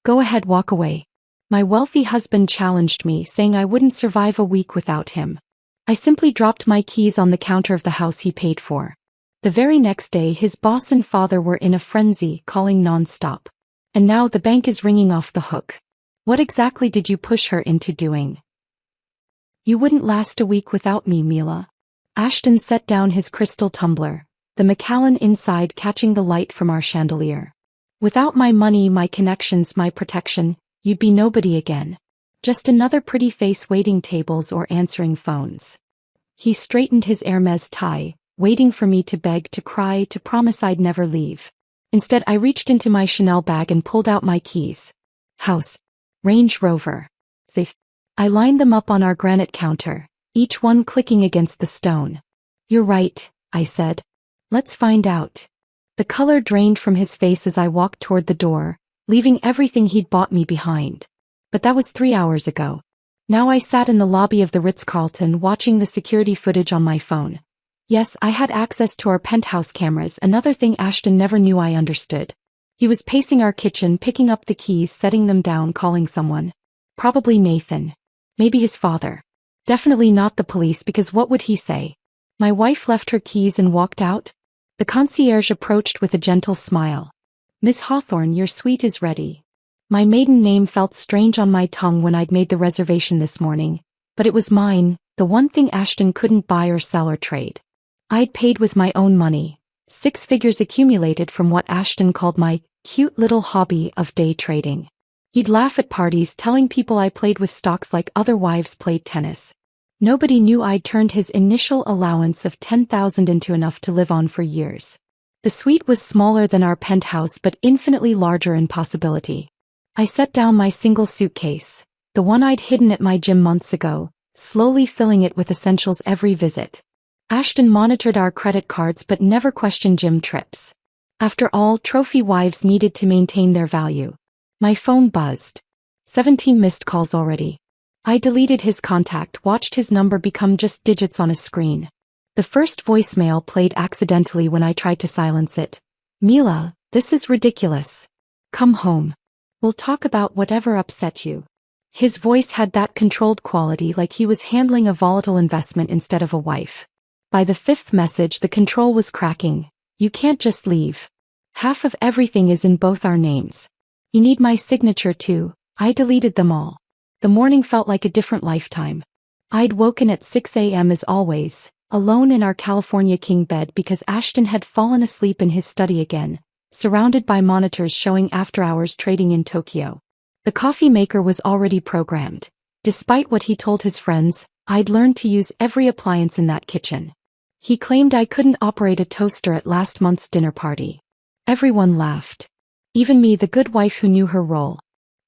Go ahead, walk away. My wealthy husband challenged me, saying I wouldn't survive a week without him. I simply dropped my keys on the counter of the house he paid for. The very next day his boss and father were in a frenzy, calling non-stop. And now the bank is ringing off the hook. What exactly did you push her into doing? You wouldn't last a week without me, Mila. Ashton set down his crystal tumbler, the Macallan inside catching the light from our chandelier. Without my money, my connections, my protection, you'd be nobody again. Just another pretty face waiting tables or answering phones. He straightened his Hermes tie, waiting for me to beg, to cry, to promise I'd never leave. Instead, I reached into my Chanel bag and pulled out my keys. House. Range Rover. Safe. I lined them up on our granite counter, each one clicking against the stone. You're right, I said. Let's find out. The color drained from his face as I walked toward the door, leaving everything he'd bought me behind. But that was 3 hours ago. Now I sat in the lobby of the Ritz-Carlton watching the security footage on my phone. Yes, I had access to our penthouse cameras, another thing Ashton never knew I understood. He was pacing our kitchen, picking up the keys, setting them down, calling someone. Probably Nathan. Maybe his father. Definitely not the police, because what would he say? My wife left her keys and walked out? The concierge approached with a gentle smile. Miss Hawthorne, your suite is ready. My maiden name felt strange on my tongue when I'd made the reservation this morning, but it was mine, the one thing Ashton couldn't buy or sell or trade. I'd paid with my own money, 6 figures accumulated from what Ashton called my cute little hobby of day trading. He'd laugh at parties telling people I played with stocks like other wives played tennis. Nobody knew I'd turned his initial allowance of $10,000 into enough to live on for years. The suite was smaller than our penthouse but infinitely larger in possibility. I set down my single suitcase, the one I'd hidden at my gym months ago, slowly filling it with essentials every visit. Ashton monitored our credit cards but never questioned gym trips. After all, trophy wives needed to maintain their value. My phone buzzed. 17 missed calls already. I deleted his contact, watched his number become just digits on a screen. The first voicemail played accidentally when I tried to silence it. Mila, this is ridiculous. Come home. We'll talk about whatever upset you. His voice had that controlled quality, like he was handling a volatile investment instead of a wife. By the 5th message the control was cracking. You can't just leave. Half of everything is in both our names. You need my signature too. I deleted them all. The morning felt like a different lifetime. I'd woken at 6 a.m. as always, alone in our California king bed because Ashton had fallen asleep in his study again, surrounded by monitors showing after-hours trading in Tokyo. The coffee maker was already programmed. Despite what he told his friends, I'd learned to use every appliance in that kitchen. He claimed I couldn't operate a toaster at last month's dinner party. Everyone laughed. Even me, the good wife who knew her role.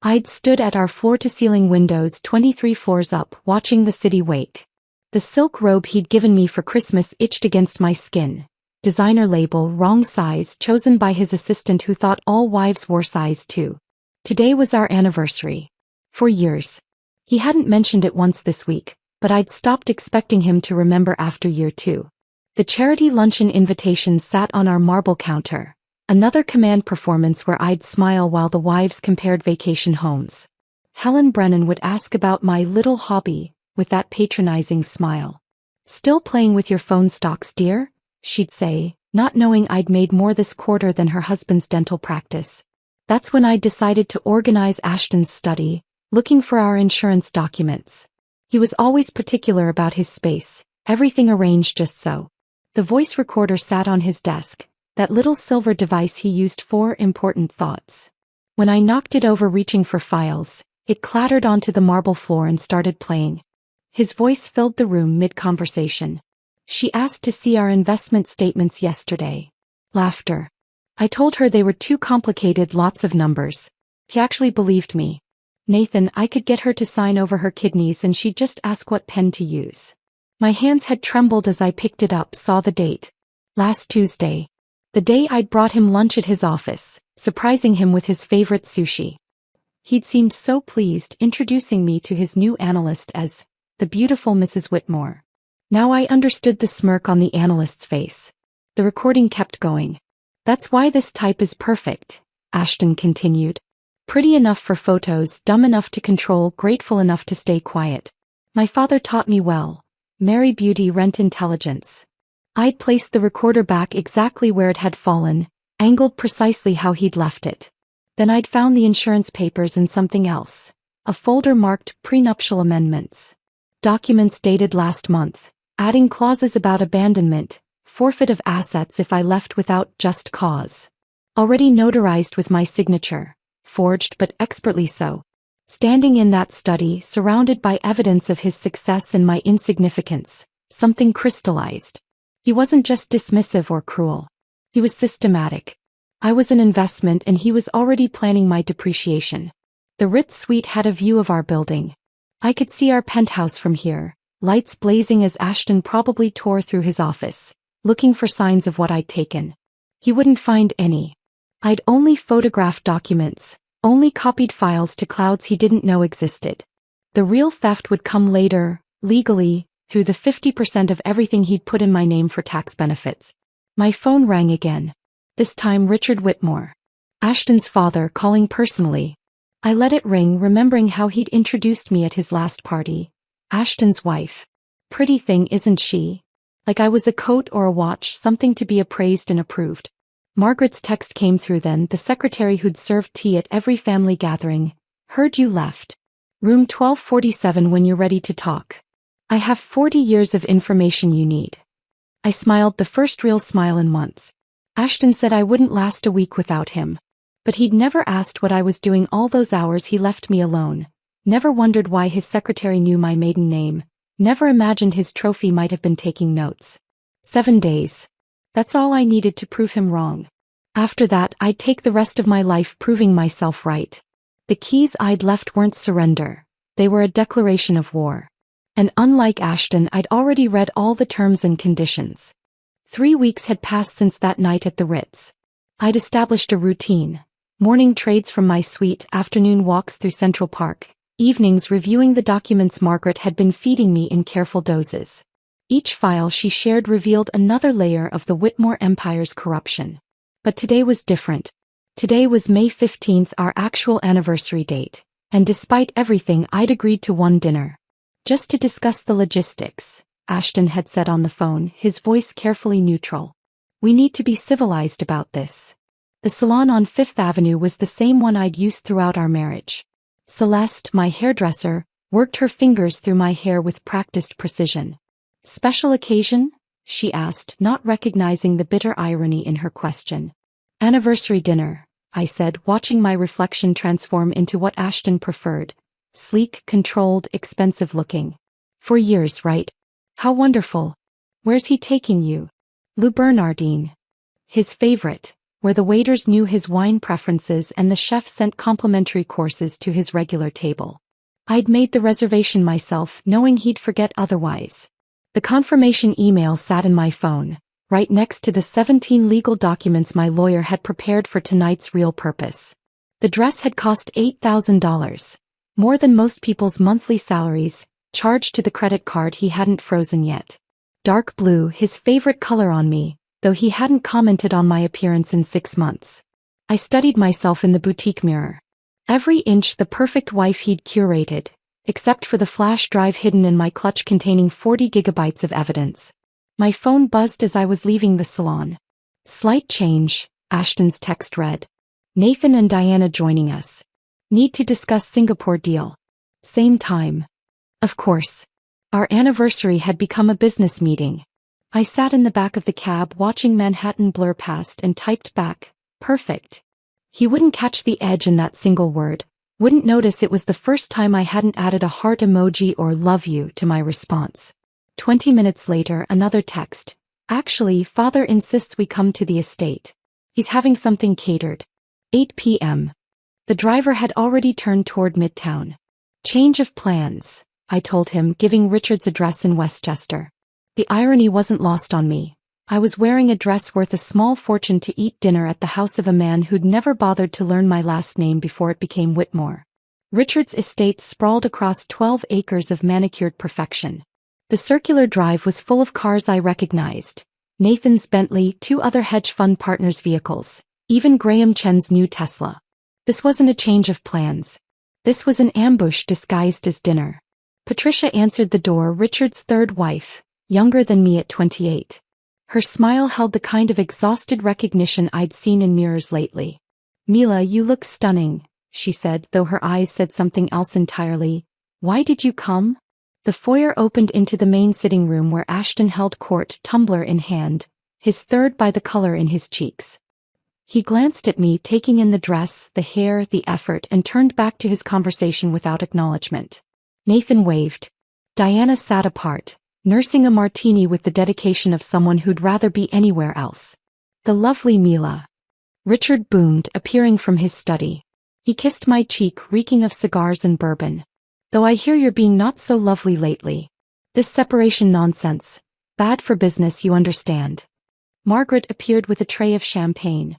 I'd stood at our floor-to-ceiling windows 23 floors up, watching the city wake. The silk robe he'd given me for Christmas itched against my skin. Designer label, wrong size, chosen by his assistant who thought all wives wore size 2. Today was our anniversary. For years. He hadn't mentioned it once this week, but I'd stopped expecting him to remember after year 2. The charity luncheon invitation sat on our marble counter. Another command performance where I'd smile while the wives compared vacation homes. Helen Brennan would ask about my little hobby, with that patronizing smile. Still playing with your phone stocks, dear? She'd say, not knowing I'd made more this quarter than her husband's dental practice. That's when I decided to organize Ashton's study, looking for our insurance documents. He was always particular about his space, everything arranged just so. The voice recorder sat on his desk, that little silver device he used for important thoughts. When I knocked it over reaching for files, it clattered onto the marble floor and started playing. His voice filled the room mid-conversation. She asked to see our investment statements yesterday. Laughter. I told her they were too complicated, lots of numbers. He actually believed me. Nathan, I could get her to sign over her kidneys and she'd just ask what pen to use. My hands had trembled as I picked it up, saw the date. Last Tuesday. The day I'd brought him lunch at his office, surprising him with his favorite sushi. He'd seemed so pleased, introducing me to his new analyst as the beautiful Mrs. Whitmore. Now I understood the smirk on the analyst's face. The recording kept going. That's why this type is perfect, Ashton continued. Pretty enough for photos, dumb enough to control, grateful enough to stay quiet. My father taught me well. Marry beauty, rent intelligence. I'd placed the recorder back exactly where it had fallen, angled precisely how he'd left it. Then I'd found the insurance papers and something else. A folder marked prenuptial amendments. Documents dated last month, adding clauses about abandonment, forfeit of assets if I left without just cause. Already notarized with my signature, forged but expertly so. Standing in that study, surrounded by evidence of his success and my insignificance, something crystallized. He wasn't just dismissive or cruel. He was systematic. I was an investment and he was already planning my depreciation. The Ritz suite had a view of our building. I could see our penthouse from here, lights blazing as Ashton probably tore through his office, looking for signs of what I'd taken. He wouldn't find any. I'd only photographed documents, only copied files to clouds he didn't know existed. The real theft would come later, legally, through the 50% of everything he'd put in my name for tax benefits. My phone rang again. This time Richard Whitmore. Ashton's father, calling personally. I let it ring, remembering how he'd introduced me at his last party. Ashton's wife. Pretty thing, isn't she? Like I was a coat or a watch, something to be appraised and approved. Margaret's text came through then, the secretary who'd served tea at every family gathering. Heard you left. Room 1247 when you're ready to talk. I have 40 years of information you need. I smiled, the first real smile in months. Ashton said I wouldn't last a week without him. But he'd never asked what I was doing all those hours he left me alone. Never wondered why his secretary knew my maiden name. Never imagined his trophy might have been taking notes. 7 days. That's all I needed to prove him wrong. After that, I'd take the rest of my life proving myself right. The keys I'd left weren't surrender. They were a declaration of war. And unlike Ashton, I'd already read all the terms and conditions. 3 weeks had passed since that night at the Ritz. I'd established a routine. Morning trades from my suite, afternoon walks through Central Park, evenings reviewing the documents Margaret had been feeding me in careful doses. Each file she shared revealed another layer of the Whitmore Empire's corruption. But today was different. Today was May 15th, our actual anniversary date, and despite everything I'd agreed to one dinner. Just to discuss the logistics, Ashton had said on the phone, his voice carefully neutral. We need to be civilized about this. The salon on Fifth Avenue was the same one I'd used throughout our marriage. Celeste, my hairdresser, worked her fingers through my hair with practiced precision. Special occasion? She asked, not recognizing the bitter irony in her question. Anniversary dinner, I said, watching my reflection transform into what Ashton preferred. Sleek, controlled, expensive looking. 4 years, right? How wonderful. Where's he taking you? Le Bernardin. His favorite, where the waiters knew his wine preferences and the chef sent complimentary courses to his regular table. I'd made the reservation myself, knowing he'd forget otherwise. The confirmation email sat in my phone, right next to the 17 legal documents my lawyer had prepared for tonight's real purpose. The dress had cost $8,000, more than most people's monthly salaries, charged to the credit card he hadn't frozen yet. Dark blue, his favorite color on me, though he hadn't commented on my appearance in 6 months. I studied myself in the boutique mirror. Every inch the perfect wife he'd curated, except for the flash drive hidden in my clutch containing 40 gigabytes of evidence. My phone buzzed as I was leaving the salon. Slight change, Ashton's text read. Nathan and Diana joining us. Need to discuss Singapore deal. Same time. Of course. Our anniversary had become a business meeting. I sat in the back of the cab watching Manhattan blur past and typed back, perfect. He wouldn't catch the edge in that single word, wouldn't notice it was the first time I hadn't added a heart emoji or love you to my response. 20 minutes later, another text. Actually, father insists we come to the estate. He's having something catered. 8 p.m. The driver had already turned toward Midtown. Change of plans, I told him, giving Richard's address in Westchester. The irony wasn't lost on me. I was wearing a dress worth a small fortune to eat dinner at the house of a man who'd never bothered to learn my last name before it became Whitmore. Richard's estate sprawled across 12 acres of manicured perfection. The circular drive was full of cars I recognized. Nathan's Bentley, 2 other hedge fund partners' vehicles, even Graham Chen's new Tesla. This wasn't a change of plans. This was an ambush disguised as dinner. Patricia answered the door, Richard's third wife, younger than me at 28. Her smile held the kind of exhausted recognition I'd seen in mirrors lately. "Mila, you look stunning," she said, though her eyes said something else entirely. "Why did you come?" The foyer opened into the main sitting room where Ashton held court, tumbler in hand, his third by the color in his cheeks. He glanced at me, taking in the dress, the hair, the effort, and turned back to his conversation without acknowledgement. Nathan waved. Diana sat apart, nursing a martini with the dedication of someone who'd rather be anywhere else. "The lovely Mila," Richard boomed, appearing from his study. He kissed my cheek, reeking of cigars and bourbon. "Though I hear you're being not so lovely lately. This separation nonsense. Bad for business, you understand." Margaret appeared with a tray of champagne.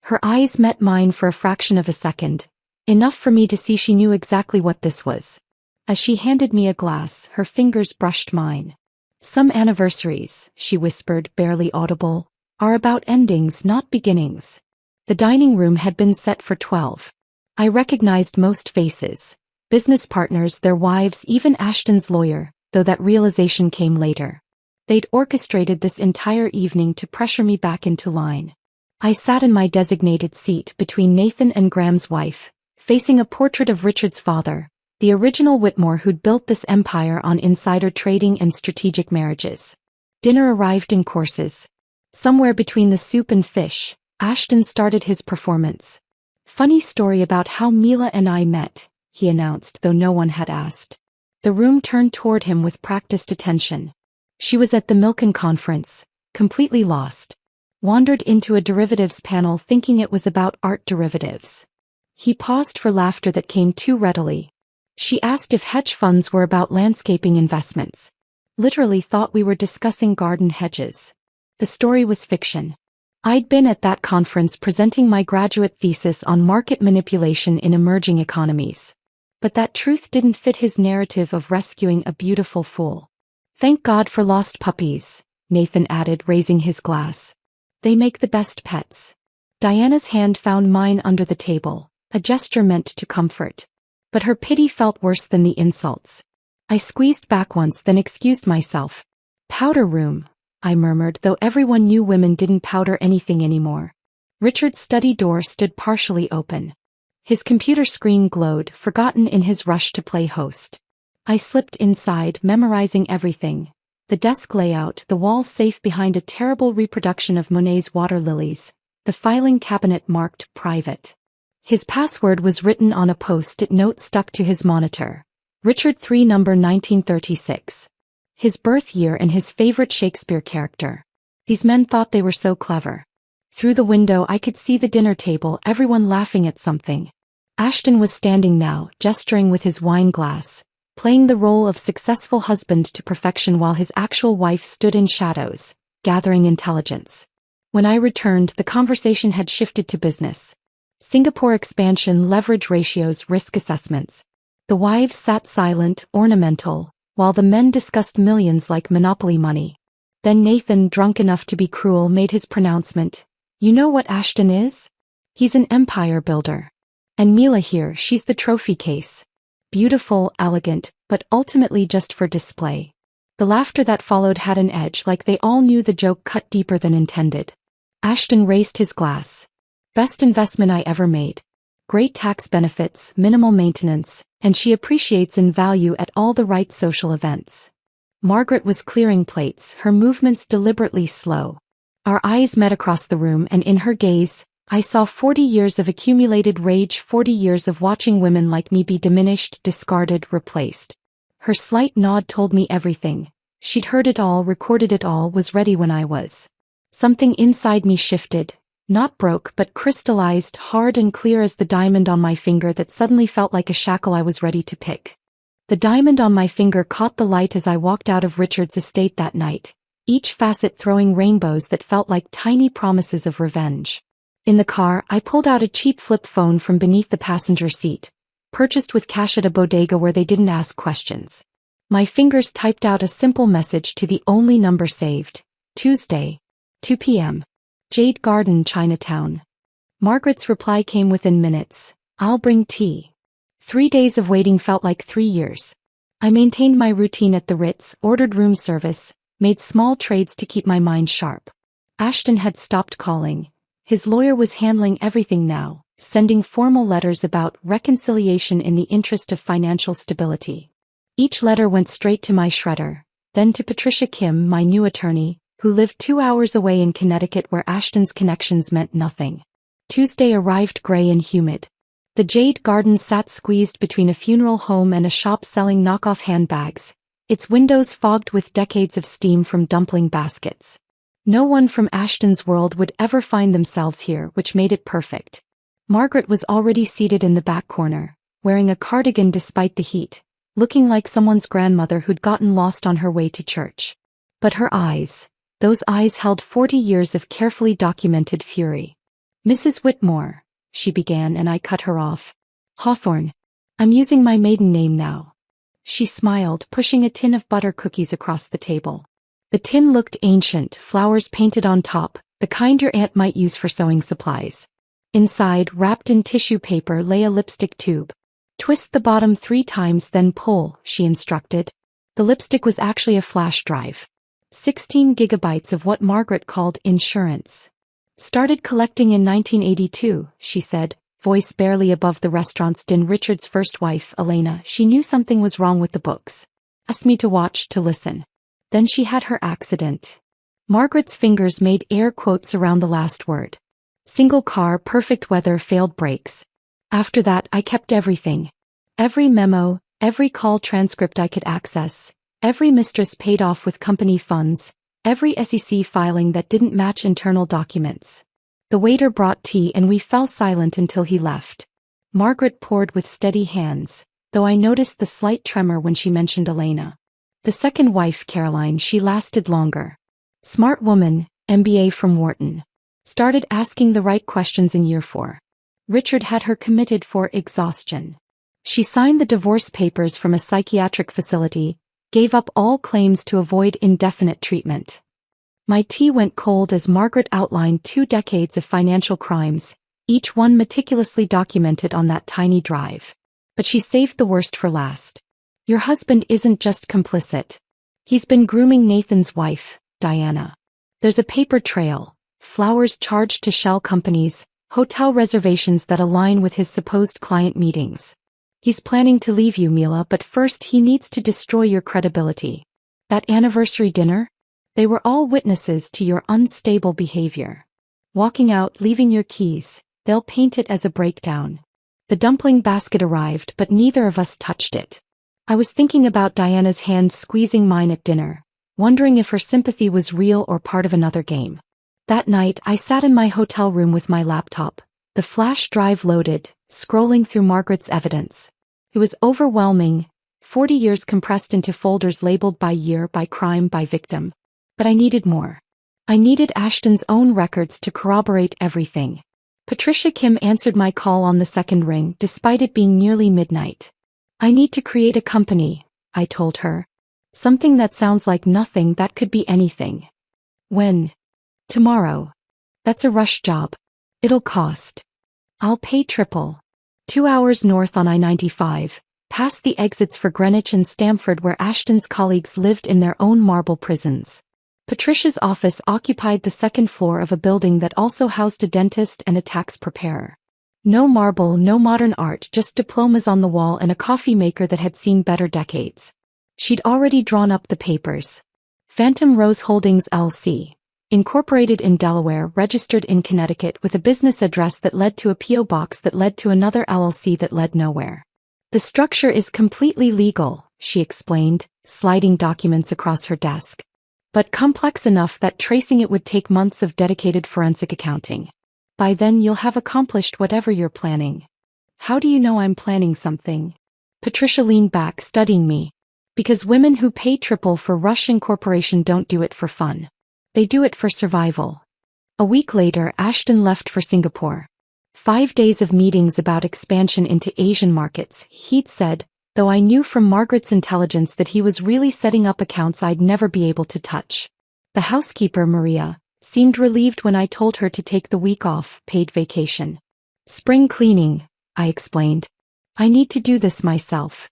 Her eyes met mine for a fraction of a second, enough for me to see she knew exactly what this was. As she handed me a glass, her fingers brushed mine. "Some anniversaries," she whispered, barely audible, "are about endings, not beginnings." The dining room had been set for 12. I recognized most faces. Business partners, their wives, even Ashton's lawyer, though that realization came later. They'd orchestrated this entire evening to pressure me back into line. I sat in my designated seat between Nathan and Graham's wife, facing a portrait of Richard's father, the original Whitmore who'd built this empire on insider trading and strategic marriages. Dinner arrived in courses. Somewhere between the soup and fish, Ashton started his performance. "Funny story about how Mila and I met," he announced, though no one had asked. The room turned toward him with practiced attention. "She was at the Milken conference, completely lost. Wandered into a derivatives panel thinking it was about art derivatives." He paused for laughter that came too readily. "She asked if hedge funds were about landscaping investments. Literally thought we were discussing garden hedges." The story was fiction. I'd been at that conference presenting my graduate thesis on market manipulation in emerging economies. But that truth didn't fit his narrative of rescuing a beautiful fool. "Thank God for lost puppies," Nathan added, raising his glass. "They make the best pets." Diana's hand found mine under the table, a gesture meant to comfort. But her pity felt worse than the insults. I squeezed back once, then excused myself. "Powder room," I murmured, though everyone knew women didn't powder anything anymore. Richard's study door stood partially open. His computer screen glowed, forgotten in his rush to play host. I slipped inside, memorizing everything. The desk layout, the wall safe behind a terrible reproduction of Monet's water lilies, the filing cabinet marked private. His password was written on a post-it note stuck to his monitor. Richard 3 number 1936. His birth year and his favorite Shakespeare character. These men thought they were so clever. Through the window I could see the dinner table, everyone laughing at something. Ashton was standing now, gesturing with his wine glass, playing the role of successful husband to perfection while his actual wife stood in shadows, gathering intelligence. When I returned, the conversation had shifted to business. Singapore expansion, leverage ratios, risk assessments. The wives sat silent, ornamental, while the men discussed millions like monopoly money. Then Nathan, drunk enough to be cruel, made his pronouncement. "You know what Ashton is? He's an empire builder. And Mila here, she's the trophy case. Beautiful, elegant, but ultimately just for display." The laughter that followed had an edge, like they all knew the joke cut deeper than intended. Ashton raised his glass. "Best investment I ever made. Great tax benefits, minimal maintenance, and she appreciates in value at all the right social events." Margaret was clearing plates, her movements deliberately slow. Our eyes met across the room, and in her gaze, I saw 40 years of accumulated rage, 40 years of watching women like me be diminished, discarded, replaced. Her slight nod told me everything. She'd heard it all, recorded it all, was ready when I was. Something inside me shifted. Not broke, but crystallized, hard and clear as the diamond on my finger that suddenly felt like a shackle I was ready to pick. The diamond on my finger caught the light as I walked out of Richard's estate that night, each facet throwing rainbows that felt like tiny promises of revenge. In the car, I pulled out a cheap flip phone from beneath the passenger seat, purchased with cash at a bodega where they didn't ask questions. My fingers typed out a simple message to the only number saved. Tuesday, 2 p.m. Jade Garden, Chinatown. Margaret's reply came within minutes. I'll bring tea. 3 days of waiting felt like 3 years. I maintained my routine at the Ritz, ordered room service, made small trades to keep my mind sharp. Ashton had stopped calling. His lawyer was handling everything now, sending formal letters about reconciliation in the interest of financial stability. Each letter went straight to my shredder, then to Patricia Kim, my new attorney, who lived 2 hours away in Connecticut where Ashton's connections meant nothing. Tuesday arrived gray and humid. The Jade Garden sat squeezed between a funeral home and a shop selling knockoff handbags, its windows fogged with decades of steam from dumpling baskets. No one from Ashton's world would ever find themselves here, which made it perfect. Margaret was already seated in the back corner, wearing a cardigan despite the heat, looking like someone's grandmother who'd gotten lost on her way to church. But her eyes, those eyes held 40 years of carefully documented fury. "Mrs. Whitmore," she began, and I cut her off. "Hawthorne. I'm using my maiden name now." She smiled, pushing a tin of butter cookies across the table. The tin looked ancient, flowers painted on top, the kind your aunt might use for sewing supplies. Inside, wrapped in tissue paper, lay a lipstick tube. "Twist the bottom 3 times, then pull," she instructed. The lipstick was actually a flash drive. 16 gigabytes of what Margaret called insurance. "Started collecting in 1982, she said, voice barely above the restaurant's din. "Richard's first wife, Elena, she knew something was wrong with the books. Asked me to watch, to listen. Then she had her accident." Margaret's fingers made air quotes around the last word. "Single car, perfect weather, failed brakes. After that, I kept everything. Every memo, every call transcript I could access, every mistress paid off with company funds, every SEC filing that didn't match internal documents." The waiter brought tea and we fell silent until he left. Margaret poured with steady hands, though I noticed the slight tremor when she mentioned Elena. The second wife, Caroline, she lasted longer. Smart woman, MBA from Wharton. Started asking the right questions in year 4. Richard had her committed for exhaustion. She signed the divorce papers from a psychiatric facility, gave up all claims to avoid indefinite treatment. My tea went cold as Margaret outlined 2 decades of financial crimes, each one meticulously documented on that tiny drive. But she saved the worst for last. "Your husband isn't just complicit. He's been grooming Nathan's wife, Diana. There's a paper trail, flowers charged to shell companies, hotel reservations that align with his supposed client meetings. He's planning to leave you, Mila, but first he needs to destroy your credibility. That anniversary dinner? They were all witnesses to your unstable behavior. Walking out, leaving your keys, they'll paint it as a breakdown. The dumpling basket arrived, but neither of us touched it. I was thinking about Diana's hand squeezing mine at dinner, wondering if her sympathy was real or part of another game. That night, I sat in my hotel room with my laptop, the flash drive loaded, scrolling through Margaret's evidence. It was overwhelming, 40 years compressed into folders labeled by year, by crime, by victim. But I needed more. I needed Ashton's own records to corroborate everything. Patricia Kim answered my call on the second ring, despite it being nearly midnight. "I need to create a company," I told her. "Something that sounds like nothing, that could be anything." "When?" "Tomorrow. That's a rush job. It'll cost. I'll pay triple." 2 hours north on I-95, past the exits for Greenwich and Stamford where Ashton's colleagues lived in their own marble prisons. Patricia's office occupied the second floor of a building that also housed a dentist and a tax preparer. No marble, no modern art, just diplomas on the wall and a coffee maker that had seen better decades. She'd already drawn up the papers. Phantom Rose Holdings LC. Incorporated in Delaware, registered in Connecticut with a business address that led to a P.O. box that led to another LLC that led nowhere. "The structure is completely legal," she explained, sliding documents across her desk. "But complex enough that tracing it would take months of dedicated forensic accounting. By then you'll have accomplished whatever you're planning." "How do you know I'm planning something?" Patricia leaned back, studying me. "Because women who pay triple for Rush Incorporation don't do it for fun. They do it for survival." A week later, Ashton left for Singapore. 5 days of meetings about expansion into Asian markets, he'd said, though I knew from Margaret's intelligence that he was really setting up accounts I'd never be able to touch. The housekeeper, Maria, seemed relieved when I told her to take the week off, paid vacation. "Spring cleaning," I explained. I need to do this myself.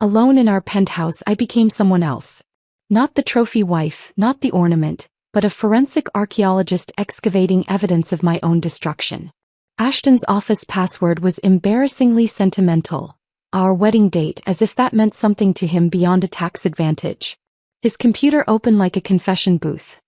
Alone in our penthouse, I became someone else. Not the trophy wife, not the ornament, but a forensic archaeologist excavating evidence of my own destruction. Ashton's office password was embarrassingly sentimental. Our wedding date, as if that meant something to him beyond a tax advantage. His computer open like a confession booth.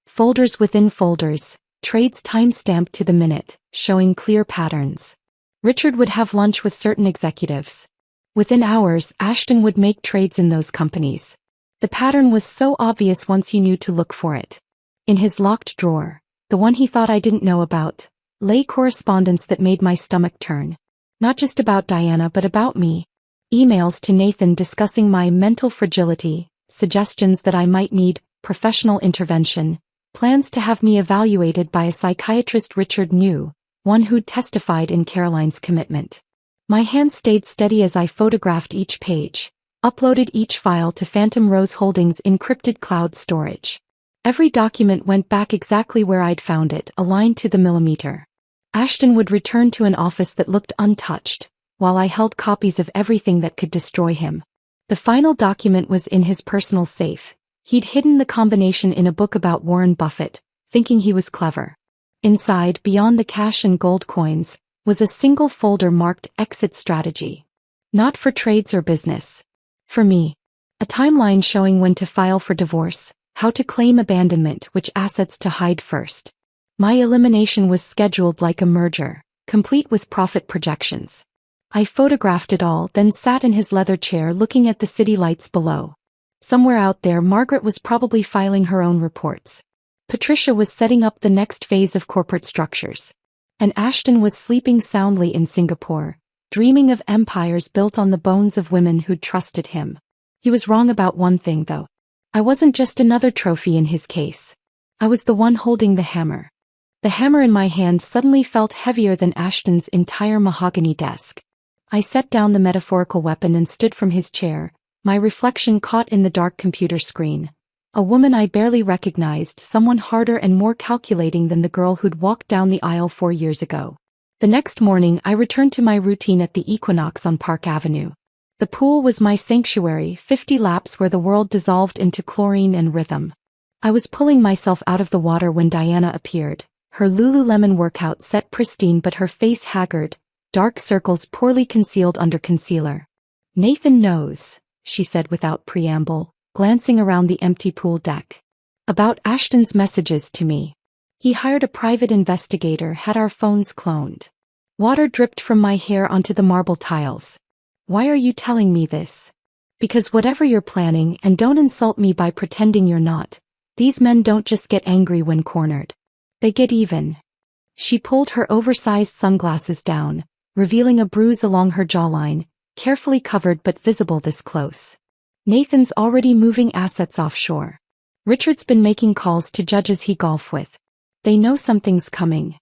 Folders within folders, trades time-stamped to the minute, showing clear patterns. Richard would have lunch with certain executives. Within hours, Ashton would make trades in those companies. The pattern was so obvious once you knew to look for it. In his locked drawer, the one he thought I didn't know about, lay correspondence that made my stomach turn. Not just about Diana but about me. Emails to Nathan discussing my mental fragility, suggestions that I might need professional intervention, plans to have me evaluated by a psychiatrist Richard knew, one who'd testified in Caroline's commitment. My hands stayed steady as I photographed each page, uploaded each file to Phantom Rose Holdings' encrypted cloud storage. Every document went back exactly where I'd found it, aligned to the millimeter. Ashton would return to an office that looked untouched, while I held copies of everything that could destroy him. The final document was in his personal safe. He'd hidden the combination in a book about Warren Buffett, thinking he was clever. Inside, beyond the cash and gold coins, was a single folder marked Exit Strategy. Not for trades or business. For me. A timeline showing when to file for divorce, how to claim abandonment, which assets to hide first. My elimination was scheduled like a merger, complete with profit projections. I photographed it all, then sat in his leather chair looking at the city lights below. Somewhere out there, Margaret was probably filing her own reports. Patricia was setting up the next phase of corporate structures. And Ashton was sleeping soundly in Singapore, dreaming of empires built on the bones of women who'd trusted him. He was wrong about one thing, though. I wasn't just another trophy in his case. I was the one holding the hammer. The hammer in my hand suddenly felt heavier than Ashton's entire mahogany desk. I set down the metaphorical weapon and stood from his chair, my reflection caught in the dark computer screen. A woman I barely recognized, someone harder and more calculating than the girl who'd walked down the aisle 4 years ago. The next morning, I returned to my routine at the Equinox on Park Avenue. The pool was my sanctuary, 50 laps where the world dissolved into chlorine and rhythm. I was pulling myself out of the water when Diana appeared, her Lululemon workout set pristine but her face haggard, dark circles poorly concealed under concealer. "Nathan knows," she said without preamble, glancing around the empty pool deck. "About Ashton's messages to me. He hired a private investigator, had our phones cloned. Water dripped from my hair onto the marble tiles. Why are you telling me this? Because whatever you're planning, and don't insult me by pretending you're not, these men don't just get angry when cornered. They get even." She pulled her oversized sunglasses down, revealing a bruise along her jawline, carefully covered but visible this close. "Nathan's already moving assets offshore. Richard's been making calls to judges he golf with. They know something's coming."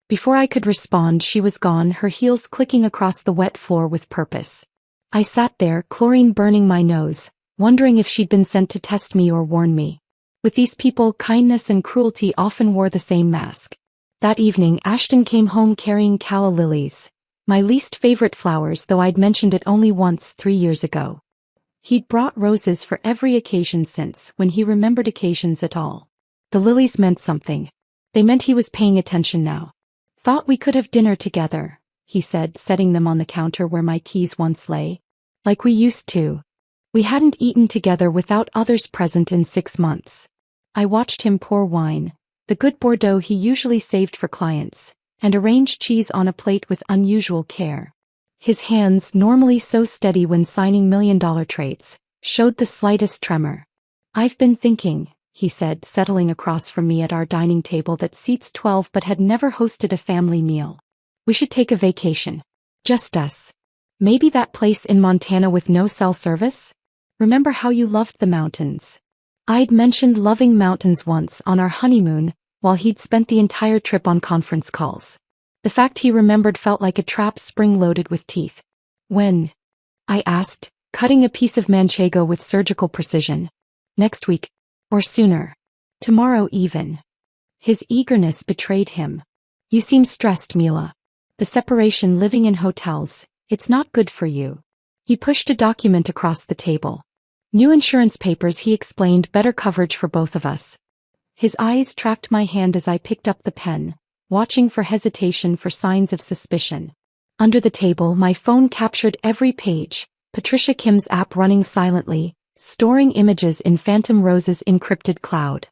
Before I could respond, she was gone, her heels clicking across the wet floor with purpose. I sat there, chlorine burning my nose, wondering if she'd been sent to test me or warn me. With these people, kindness and cruelty often wore the same mask. That evening, Ashton came home carrying calla lilies, my least favorite flowers, though I'd mentioned it only once 3 years ago. He'd brought roses for every occasion since, when he remembered occasions at all. The lilies meant something. They meant he was paying attention now. "Thought we could have dinner together," he said, setting them on the counter where my keys once lay. "Like we used to. We hadn't eaten together without others present in 6 months." I watched him pour wine, the good Bordeaux he usually saved for clients, and arrange cheese on a plate with unusual care. His hands, normally so steady when signing million-dollar trades, showed the slightest tremor. "I've been thinking," he said, settling across from me at our dining table that seats 12 but had never hosted a family meal. "We should take a vacation. Just us. Maybe that place in Montana with no cell service? Remember how you loved the mountains?" I'd mentioned loving mountains once on our honeymoon, while he'd spent the entire trip on conference calls. The fact he remembered felt like a trap spring-loaded with teeth. "When?" I asked, cutting a piece of manchego with surgical precision. "Next week. Or sooner. Tomorrow even." His eagerness betrayed him. "You seem stressed, Mila." The separation, living in hotels, it's not good for you. He pushed a document across the table. New insurance papers, he explained, better coverage for both of us. His eyes tracked my hand as I picked up the pen, watching for hesitation, for signs of suspicion. Under the table, my phone captured every page, Patricia Kim's app running silently, storing images in Phantom Rose's encrypted cloud.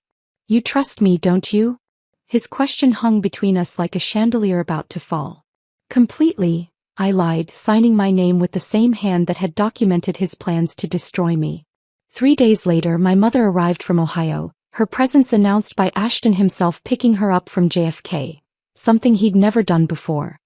You trust me, don't you? His question hung between us like a chandelier about to fall. Completely, I lied, signing my name with the same hand that had documented his plans to destroy me. 3 days later, my mother arrived from Ohio, her presence announced by Ashton himself, picking her up from JFK, something he'd never done before.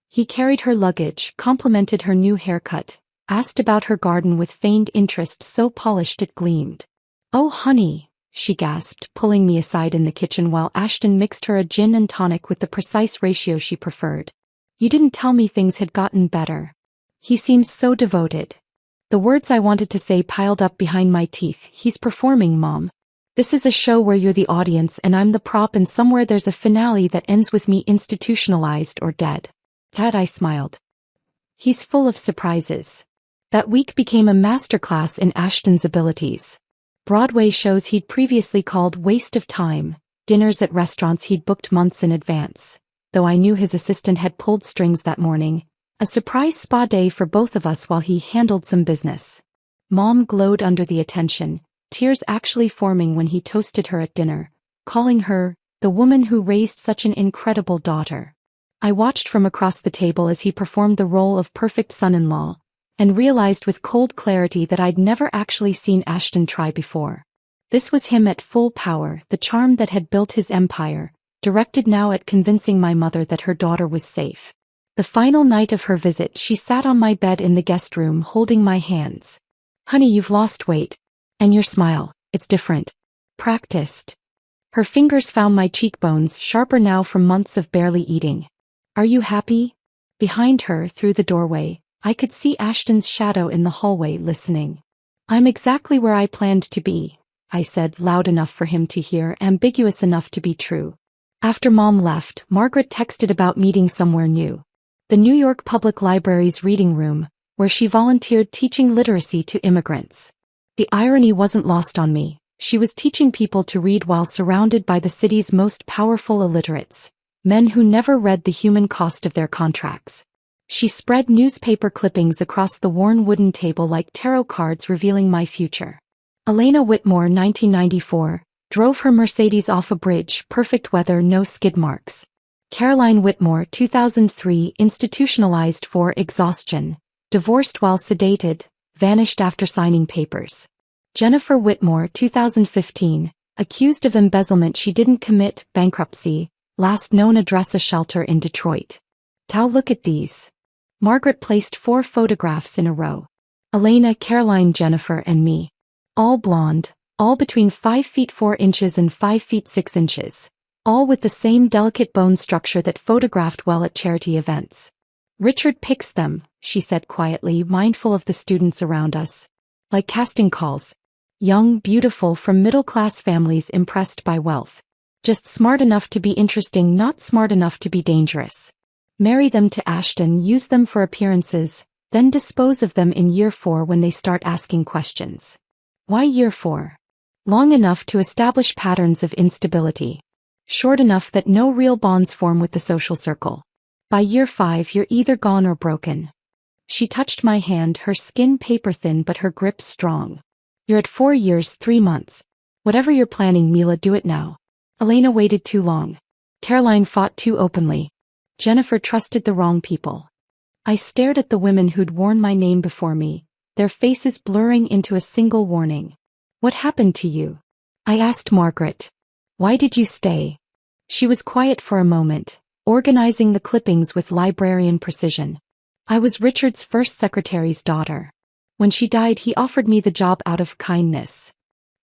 He carried her luggage, complimented her new haircut, asked about her garden with feigned interest so polished it gleamed. Oh honey, she gasped, pulling me aside in the kitchen while Ashton mixed her a gin and tonic with the precise ratio she preferred. You didn't tell me things had gotten better. He seems so devoted. The words I wanted to say piled up behind my teeth. He's performing, Mom. This is a show where you're the audience and I'm the prop, and somewhere there's a finale that ends with me institutionalized or dead. Dad, I smiled. He's full of surprises. That week became a masterclass in Ashton's abilities. Broadway shows he'd previously called waste of time, dinners at restaurants he'd booked months in advance. Though I knew his assistant had pulled strings that morning, a surprise spa day for both of us while he handled some business. Mom glowed under the attention, tears actually forming when he toasted her at dinner, calling her the woman who raised such an incredible daughter. I watched from across the table as he performed the role of perfect son-in-law, and realized with cold clarity that I'd never actually seen Ashton try before. This was him at full power, the charm that had built his empire, directed now at convincing my mother that her daughter was safe. The final night of her visit, she sat on my bed in the guest room holding my hands. Honey, you've lost weight. And your smile, it's different. Practiced. Her fingers found my cheekbones, sharper now from months of barely eating. Are you happy? Behind her, through the doorway, I could see Ashton's shadow in the hallway, listening. I'm exactly where I planned to be, I said, loud enough for him to hear, ambiguous enough to be true. After Mom left, Margaret texted about meeting somewhere new. The New York Public Library's reading room, where she volunteered teaching literacy to immigrants. The irony wasn't lost on me. She was teaching people to read while surrounded by the city's most powerful illiterates, men who never read the human cost of their contracts. She spread newspaper clippings across the worn wooden table like tarot cards revealing my future. Elena Whitmore, 1994, drove her Mercedes off a bridge, perfect weather, no skid marks. Caroline Whitmore, 2003, institutionalized for exhaustion, divorced while sedated, vanished after signing papers. Jennifer Whitmore, 2015, accused of embezzlement she didn't commit, bankruptcy, last known address a shelter in Detroit. Now look at these. Margaret placed 4 photographs in a row. Elena, Caroline, Jennifer, and me. All blonde, all between 5 feet 4 inches and 5 feet 6 inches. All with the same delicate bone structure that photographed well at charity events. Richard picks them, she said quietly, mindful of the students around us. Like casting calls. Young, beautiful, from middle-class families impressed by wealth. Just smart enough to be interesting, not smart enough to be dangerous. Marry them to Ashton, use them for appearances, then dispose of them in year 4 when they start asking questions. Why year 4? Long enough to establish patterns of instability. Short enough that no real bonds form with the social circle. By year 5 you're either gone or broken. She touched my hand, her skin paper thin but her grip strong. You're at 4 years, 3 months. Whatever you're planning, Mila, do it now. Elena waited too long. Caroline fought too openly. Jennifer trusted the wrong people. I stared at the women who'd worn my name before me, their faces blurring into a single warning. What happened to you? I asked Margaret. Why did you stay? She was quiet for a moment, organizing the clippings with librarian precision. I was Richard's first secretary's daughter. When she died, he offered me the job out of kindness.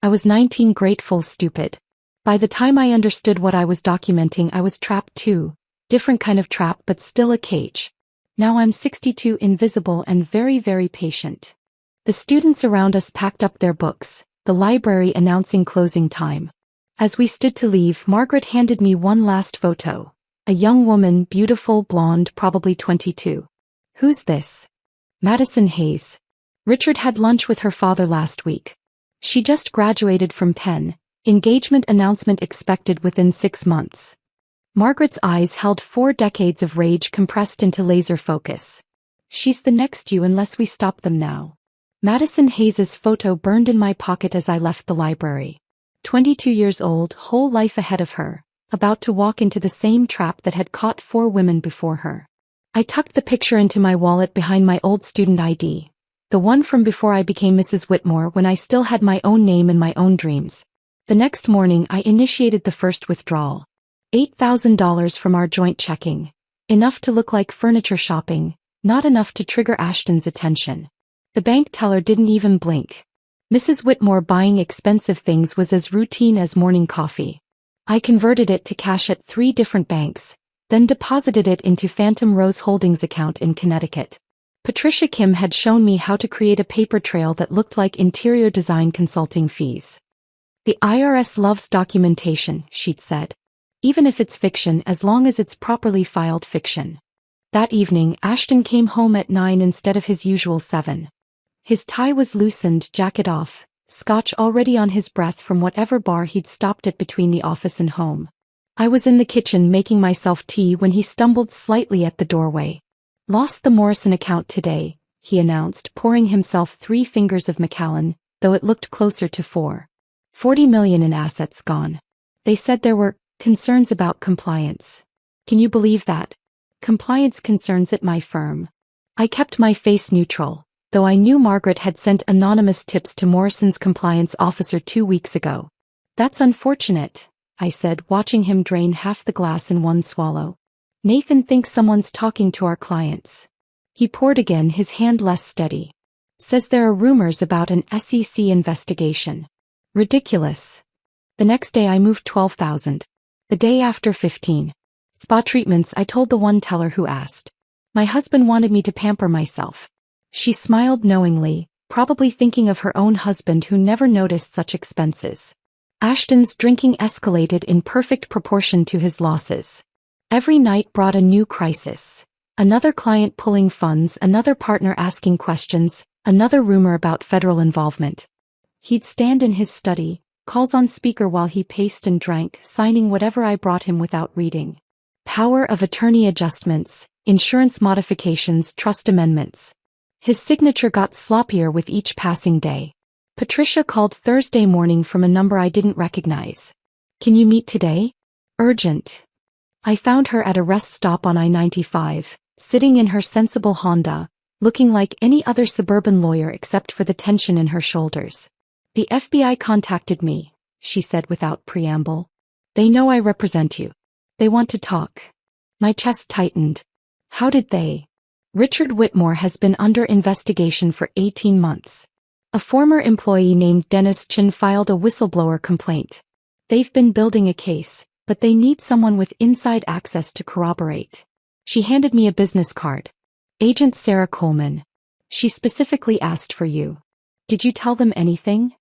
I was 19, grateful, stupid. By the time I understood what I was documenting, I was trapped too. Different kind of trap, but still a cage. Now I'm 62, invisible and very, very patient. The students around us packed up their books, the library announcing closing time. As we stood to leave, Margaret handed me one last photo. A young woman, beautiful, blonde, probably 22. Who's this? Madison Hayes. Richard had lunch with her father last week. She just graduated from Penn. Engagement announcement expected within 6 months. Margaret's eyes held 4 decades of rage compressed into laser focus. She's the next you unless we stop them now. Madison Hayes's photo burned in my pocket as I left the library. 22 years old, whole life ahead of her, about to walk into the same trap that had caught 4 women before her. I tucked the picture into my wallet behind my old student ID, the one from before I became Mrs. Whitmore when I still had my own name and my own dreams. The next morning I initiated the first withdrawal. $8,000 from our joint checking. Enough to look like furniture shopping, not enough to trigger Ashton's attention. The bank teller didn't even blink. Mrs. Whitmore buying expensive things was as routine as morning coffee. I converted it to cash at 3 different banks, then deposited it into Phantom Rose Holdings account in Connecticut. Patricia Kim had shown me how to create a paper trail that looked like interior design consulting fees. The IRS loves documentation, she'd said. Even if it's fiction, as long as it's properly filed fiction. That evening, Ashton came home at 9 instead of his usual 7. His tie was loosened, jacket off, scotch already on his breath from whatever bar he'd stopped at between the office and home. I was in the kitchen making myself tea when he stumbled slightly at the doorway. Lost the Morrison account today, he announced, pouring himself 3 fingers of Macallan, though it looked closer to 4. 40 million in assets gone. They said there were concerns about compliance. Can you believe that? Compliance concerns at my firm. I kept my face neutral, though I knew Margaret had sent anonymous tips to Morrison's compliance officer 2 weeks ago. That's unfortunate, I said, watching him drain half the glass in one swallow. Nathan thinks someone's talking to our clients. He poured again, his hand less steady. Says there are rumors about an SEC investigation. Ridiculous. The next day I moved 12,000. The day after 15. Spa treatments, I told the one teller who asked. My husband wanted me to pamper myself. She smiled knowingly, probably thinking of her own husband who never noticed such expenses. Ashton's drinking escalated in perfect proportion to his losses. Every night brought a new crisis. Another client pulling funds, another partner asking questions, another rumor about federal involvement. He'd stand in his study, calls on speaker while he paced and drank, signing whatever I brought him without reading. Power of attorney adjustments, insurance modifications, trust amendments. His signature got sloppier with each passing day. Patricia called Thursday morning from a number I didn't recognize. Can you meet today? Urgent. I found her at a rest stop on I-95, sitting in her sensible Honda, looking like any other suburban lawyer except for the tension in her shoulders. The FBI contacted me, she said without preamble. They know I represent you. They want to talk. My chest tightened. How did they? Richard Whitmore has been under investigation for 18 months. A former employee named Dennis Chin filed a whistleblower complaint. They've been building a case, but they need someone with inside access to corroborate. She handed me a business card. Agent Sarah Coleman. She specifically asked for you. Did you tell them anything?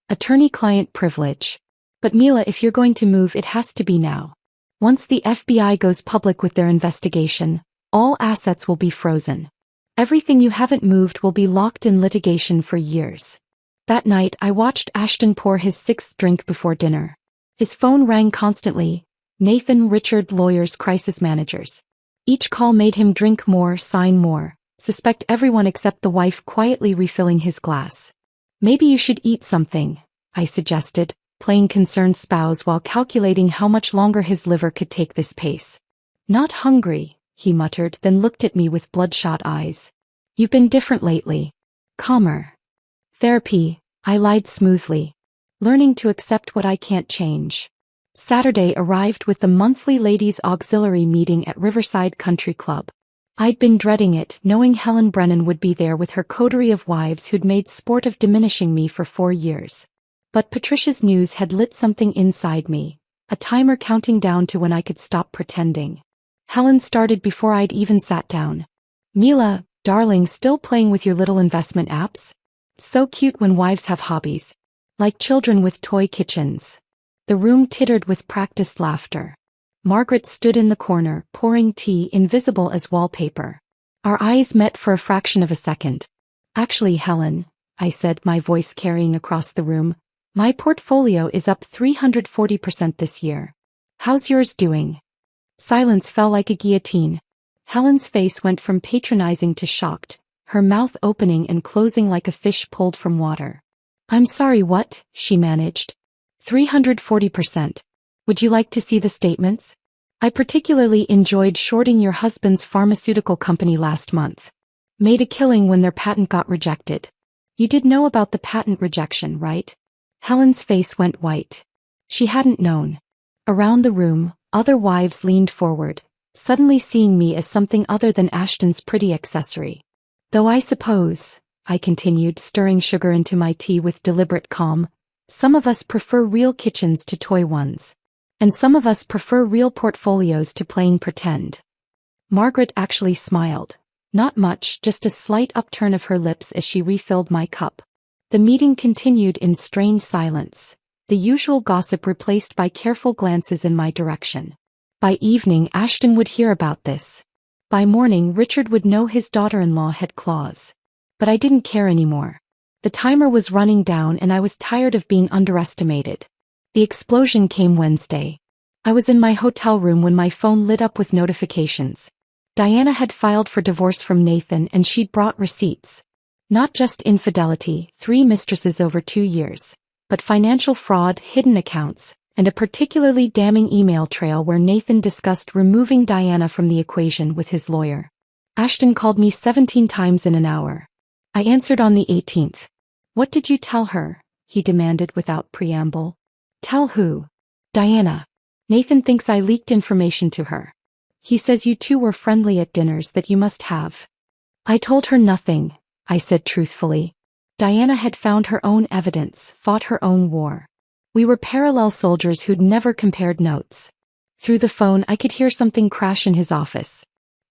Attorney-client privilege. But Mila, if you're going to move, it has to be now. Once the FBI goes public with their investigation, all assets will be frozen. Everything you haven't moved will be locked in litigation for years. That night I watched Ashton pour his 6th drink before dinner. His phone rang constantly. Nathan, Richard, lawyers, crisis managers. Each call made him drink more, sign more, suspect everyone except the wife quietly refilling his glass. Maybe you should eat something, I suggested, playing concerned spouse while calculating how much longer his liver could take this pace. Not hungry, he muttered, then looked at me with bloodshot eyes. You've been different lately. Calmer. Therapy, I lied smoothly. Learning to accept what I can't change. Saturday arrived with the monthly ladies' auxiliary meeting at Riverside Country Club. I'd been dreading it, knowing Helen Brennan would be there with her coterie of wives who'd made sport of diminishing me for 4 years. But Patricia's news had lit something inside me, a timer counting down to when I could stop pretending. Helen started before I'd even sat down. Mila, darling, still playing with your little investment apps? So cute when wives have hobbies. Like children with toy kitchens. The room tittered with practiced laughter. Margaret stood in the corner, pouring tea, invisible as wallpaper. Our eyes met for a fraction of a second. Actually, Helen, I said, my voice carrying across the room, my portfolio is up 340% this year. How's yours doing? Silence fell like a guillotine. Helen's face went from patronizing to shocked, her mouth opening and closing like a fish pulled from water. I'm sorry, what? She managed. 340%. Would you like to see the statements? I particularly enjoyed shorting your husband's pharmaceutical company last month. Made a killing when their patent got rejected. You did know about the patent rejection, right? Helen's face went white. She hadn't known. Around the room, other wives leaned forward, suddenly seeing me as something other than Ashton's pretty accessory. Though I suppose, I continued, stirring sugar into my tea with deliberate calm, some of us prefer real kitchens to toy ones. And some of us prefer real portfolios to playing pretend. Margaret actually smiled. Not much, just a slight upturn of her lips as she refilled my cup. The meeting continued in strange silence, the usual gossip replaced by careful glances in my direction. By evening, Ashton would hear about this. By morning, Richard would know his daughter-in-law had claws. But I didn't care anymore. The timer was running down and I was tired of being underestimated. The explosion came Wednesday. I was in my hotel room when my phone lit up with notifications. Diana had filed for divorce from Nathan and she'd brought receipts. Not just infidelity, 3 mistresses over 2 years, but financial fraud, hidden accounts, and a particularly damning email trail where Nathan discussed removing Diana from the equation with his lawyer. Ashton called me 17 times in an hour. I answered on the 18th. What did you tell her? He demanded without preamble. Tell who? Diana. Nathan thinks I leaked information to her. He says you two were friendly at dinners that you must have. I told her nothing, I said truthfully. Diana had found her own evidence, fought her own war. We were parallel soldiers who'd never compared notes. Through the phone I could hear something crash in his office.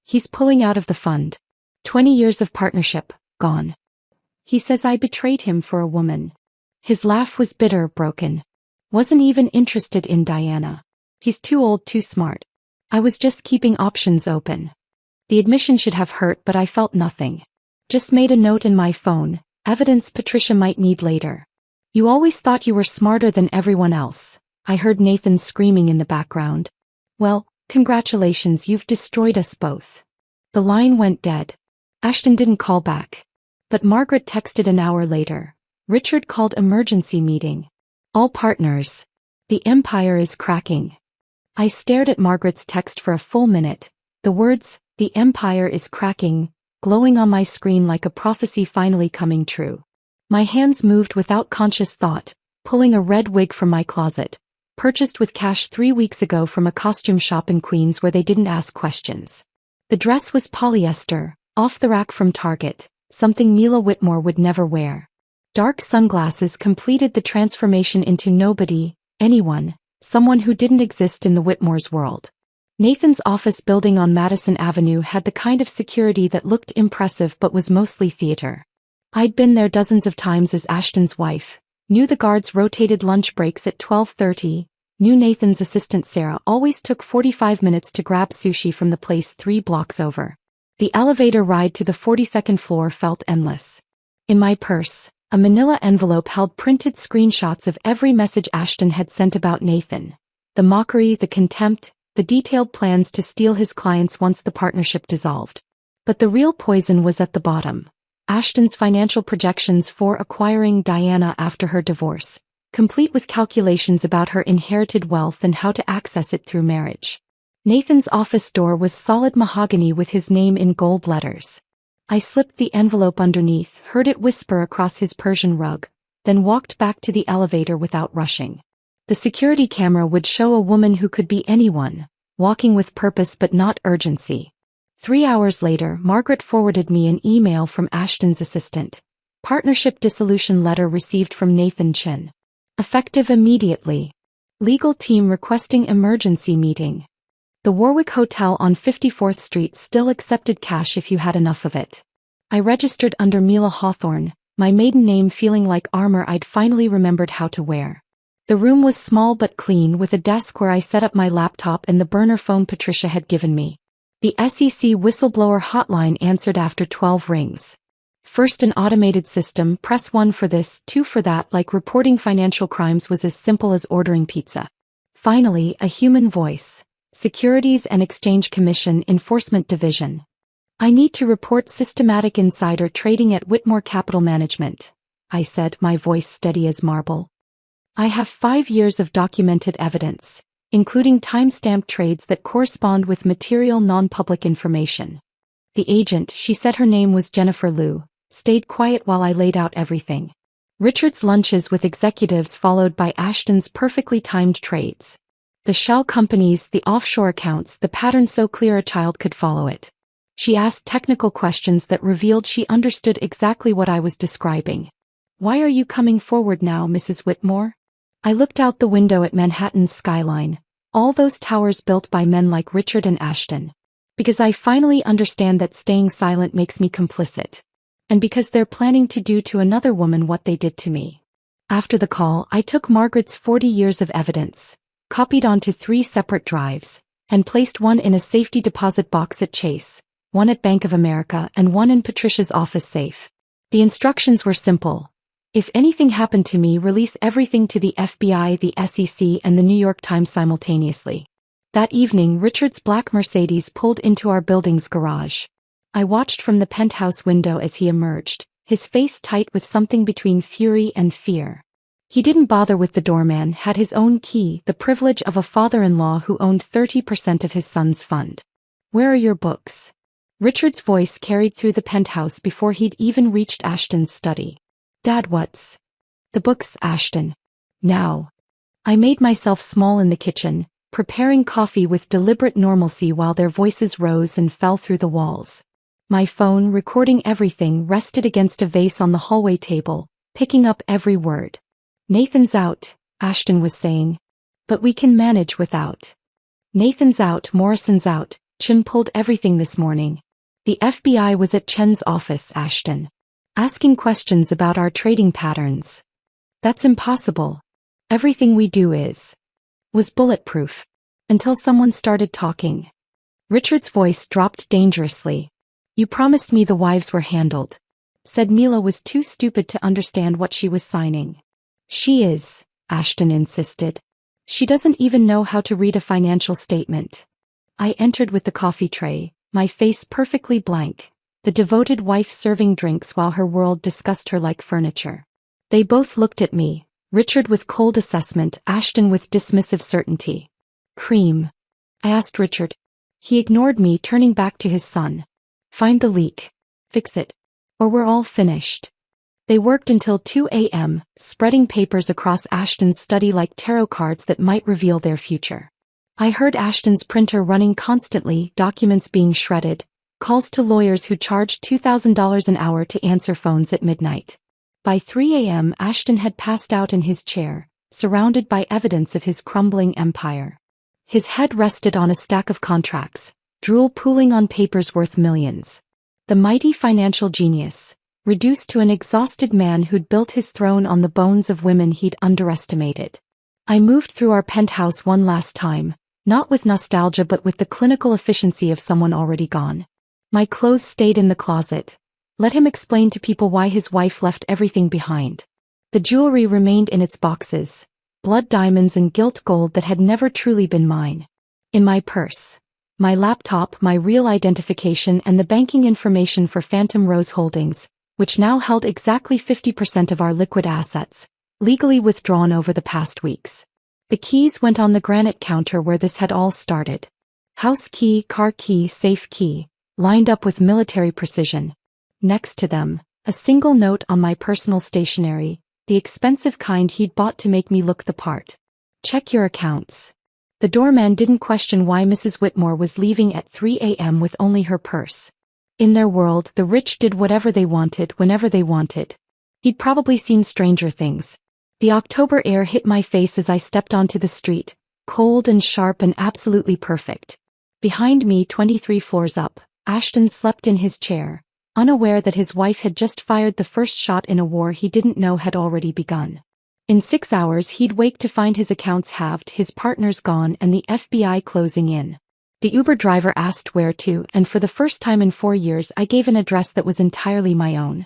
He's pulling out of the fund. 20 years of partnership, gone. He says I betrayed him for a woman. His laugh was bitter, broken. Wasn't even interested in Diana. He's too old, too smart. I was just keeping options open. The admission should have hurt, but I felt nothing. Just made a note in my phone, evidence Patricia might need later. You always thought you were smarter than everyone else, I heard Nathan screaming in the background. Well, congratulations, you've destroyed us both. The line went dead. Ashton didn't call back. But Margaret texted an hour later. Richard called emergency meeting. All partners. The empire is cracking. I stared at Margaret's text for a full minute, the words, the empire is cracking, glowing on my screen like a prophecy finally coming true. My hands moved without conscious thought, pulling a red wig from my closet, purchased with cash 3 weeks ago from a costume shop in Queens where they didn't ask questions. The dress was polyester, off the rack from Target, something Mila Whitmore would never wear. Dark sunglasses completed the transformation into nobody, anyone, someone who didn't exist in the Whitmore's world. Nathan's office building on Madison Avenue had the kind of security that looked impressive but was mostly theater. I'd been there dozens of times as Ashton's wife, knew the guards rotated lunch breaks at 12:30, knew Nathan's assistant Sarah always took 45 minutes to grab sushi from the place 3 blocks over. The elevator ride to the 42nd floor felt endless. In my purse, a manila envelope held printed screenshots of every message Ashton had sent about Nathan. The mockery, the contempt, the detailed plans to steal his clients once the partnership dissolved. But the real poison was at the bottom. Ashton's financial projections for acquiring Diana after her divorce, complete with calculations about her inherited wealth and how to access it through marriage. Nathan's office door was solid mahogany with his name in gold letters. I slipped the envelope underneath, heard it whisper across his Persian rug, then walked back to the elevator without rushing. The security camera would show a woman who could be anyone, walking with purpose but not urgency. 3 hours later, Margaret forwarded me an email from Ashton's assistant. Partnership dissolution letter received from Nathan Chin. Effective immediately. Legal team requesting emergency meeting. The Warwick Hotel on 54th Street still accepted cash if you had enough of it. I registered under Mila Hawthorne, my maiden name feeling like armor I'd finally remembered how to wear. The room was small but clean, with a desk where I set up my laptop and the burner phone Patricia had given me. The SEC whistleblower hotline answered after 12 rings. First, an automated system, press 1 for this, 2 for that, like reporting financial crimes was as simple as ordering pizza. Finally, a human voice. Securities and Exchange Commission, Enforcement Division. I need to report systematic insider trading at Whitmore Capital Management, I said, my voice steady as marble. I have 5 years of documented evidence, including time-stamped trades that correspond with material non-public information. The agent, she said her name was Jennifer Liu, stayed quiet while I laid out everything. Richard's lunches with executives followed by Ashton's perfectly timed trades. The shell companies, the offshore accounts, the pattern so clear a child could follow it. She asked technical questions that revealed she understood exactly what I was describing. Why are you coming forward now, Mrs. Whitmore? I looked out the window at Manhattan's skyline, all those towers built by men like Richard and Ashton. Because I finally understand that staying silent makes me complicit. And because they're planning to do to another woman what they did to me. After the call, I took Margaret's 40 years of evidence, copied onto 3 separate drives, and placed one in a safety deposit box at Chase, one at Bank of America, and one in Patricia's office safe. The instructions were simple. If anything happened to me, release everything to the FBI, the SEC, and the New York Times simultaneously. That evening, Richard's black Mercedes pulled into our building's garage. I watched from the penthouse window as he emerged, his face tight with something between fury and fear. He didn't bother with the doorman, had his own key, the privilege of a father-in-law who owned 30% of his son's fund. Where are your books? Richard's voice carried through the penthouse before he'd even reached Ashton's study. Dad, what's the books, Ashton? Now. I made myself small in the kitchen, preparing coffee with deliberate normalcy while their voices rose and fell through the walls. My phone, recording everything, rested against a vase on the hallway table, picking up every word. Nathan's out, Ashton was saying. But we can manage without. Nathan's out, Morrison's out, Chen pulled everything this morning. The FBI was at Chen's office, Ashton. Asking questions about our trading patterns. That's impossible. Everything we do was bulletproof. Until someone started talking. Richard's voice dropped dangerously. You promised me the wives were handled. Said Mila was too stupid to understand what she was signing. She is, Ashton insisted. She doesn't even know how to read a financial statement. I entered with the coffee tray, my face perfectly blank. The devoted wife serving drinks while her world discussed her like furniture. They both looked at me, Richard with cold assessment, Ashton with dismissive certainty. Cream. I asked Richard. He ignored me, turning back to his son. Find the leak. Fix it. Or we're all finished. They worked until 2 a.m., spreading papers across Ashton's study like tarot cards that might reveal their future. I heard Ashton's printer running constantly, documents being shredded, calls to lawyers who charged $2,000 an hour to answer phones at midnight. By 3 a.m. Ashton had passed out in his chair, surrounded by evidence of his crumbling empire. His head rested on a stack of contracts, drool pooling on papers worth millions. The mighty financial genius, reduced to an exhausted man who'd built his throne on the bones of women he'd underestimated. I moved through our penthouse one last time, not with nostalgia but with the clinical efficiency of someone already gone. My clothes stayed in the closet. Let him explain to people why his wife left everything behind. The jewelry remained in its boxes, blood diamonds and gilt gold that had never truly been mine. In my purse, my laptop, my real identification and the banking information for Phantom Rose Holdings, which now held exactly 50% of our liquid assets, legally withdrawn over the past weeks. The keys went on the granite counter where this had all started. House key, car key, safe key, lined up with military precision. Next to them, a single note on my personal stationery, the expensive kind he'd bought to make me look the part. Check your accounts. The doorman didn't question why Mrs. Whitmore was leaving at 3 a.m. with only her purse. In their world, the rich did whatever they wanted whenever they wanted. He'd probably seen stranger things. The October air hit my face as I stepped onto the street, cold and sharp and absolutely perfect. Behind me, 23 floors up, Ashton slept in his chair, unaware that his wife had just fired the first shot in a war he didn't know had already begun. In 6 hours he'd wake to find his accounts halved, his partners gone, and the FBI closing in. The Uber driver asked where to, and for the first time in 4 years I gave an address that was entirely my own.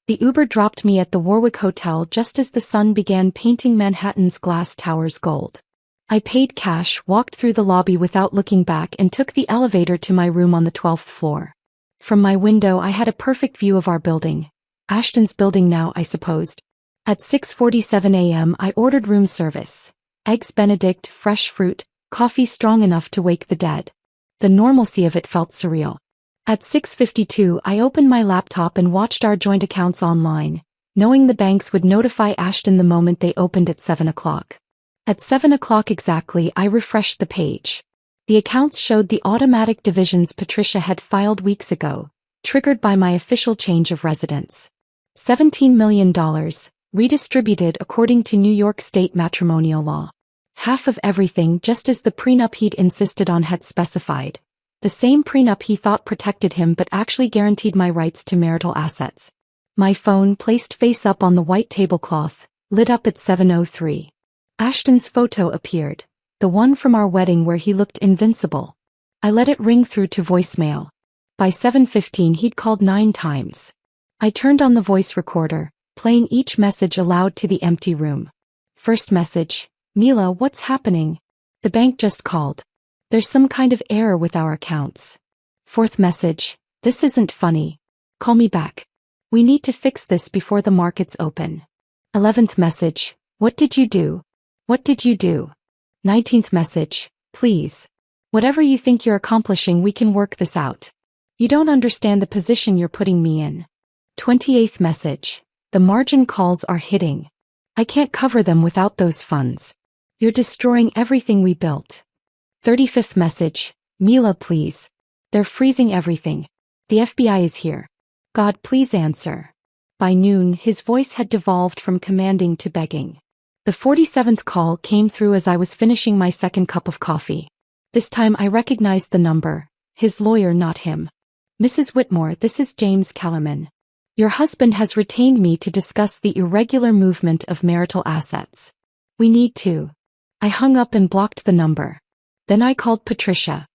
The Uber dropped me at the Warwick Hotel just as the sun began painting Manhattan's glass towers gold. I paid cash, walked through the lobby without looking back, and took the elevator to my room on the 12th floor. From my window I had a perfect view of our building. Ashton's building now, I supposed. At 6:47 a.m. I ordered room service. Eggs Benedict, fresh fruit, coffee strong enough to wake the dead. The normalcy of it felt surreal. At 6:52 I opened my laptop and watched our joint accounts online, knowing the banks would notify Ashton the moment they opened at 7 o'clock. At 7 o'clock exactly I refreshed the page. The accounts showed the automatic divisions Patricia had filed weeks ago, triggered by my official change of residence. $17 million, redistributed according to New York state matrimonial law. Half of everything, just as the prenup he'd insisted on had specified. The same prenup he thought protected him but actually guaranteed my rights to marital assets. My phone, placed face up on the white tablecloth, lit up at 7:03. Ashton's photo appeared, the one from our wedding where he looked invincible. I let it ring through to voicemail. By 7:15 he'd called 9 times. I turned on the voice recorder, playing each message aloud to the empty room. First message: Mila, what's happening? The bank just called. There's some kind of error with our accounts. Fourth message: this isn't funny. Call me back. We need to fix this before the markets open. 11th message: what did you do? What did you do? 19th message: please. Whatever you think you're accomplishing, we can work this out. You don't understand the position you're putting me in. 28th message: the margin calls are hitting. I can't cover them without those funds. You're destroying everything we built. 35th message: Mila, please. They're freezing everything. The FBI is here. God, please answer. By noon, his voice had devolved from commanding to begging. The 47th call came through as I was finishing my second cup of coffee. This time I recognized the number. His lawyer, not him. Mrs. Whitmore, this is James Kellerman. Your husband has retained me to discuss the irregular movement of marital assets. We need to. I hung up and blocked the number. Then I called Patricia.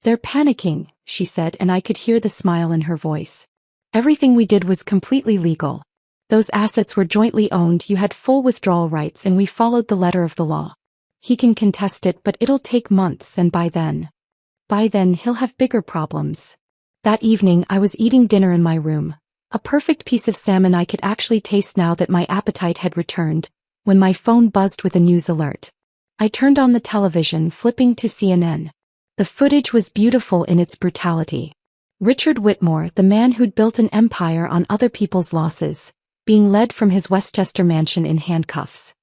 They're panicking, she said, and I could hear the smile in her voice. Everything we did was completely legal. Those assets were jointly owned, you had full withdrawal rights, and we followed the letter of the law. He can contest it, but it'll take months, and by then he'll have bigger problems. That evening I was eating dinner in my room. A perfect piece of salmon I could actually taste now that my appetite had returned, when my phone buzzed with a news alert. I turned on the television, flipping to CNN. The footage was beautiful in its brutality. Richard Whitmore, the man who'd built an empire on other people's losses, being led from his Westchester mansion in handcuffs.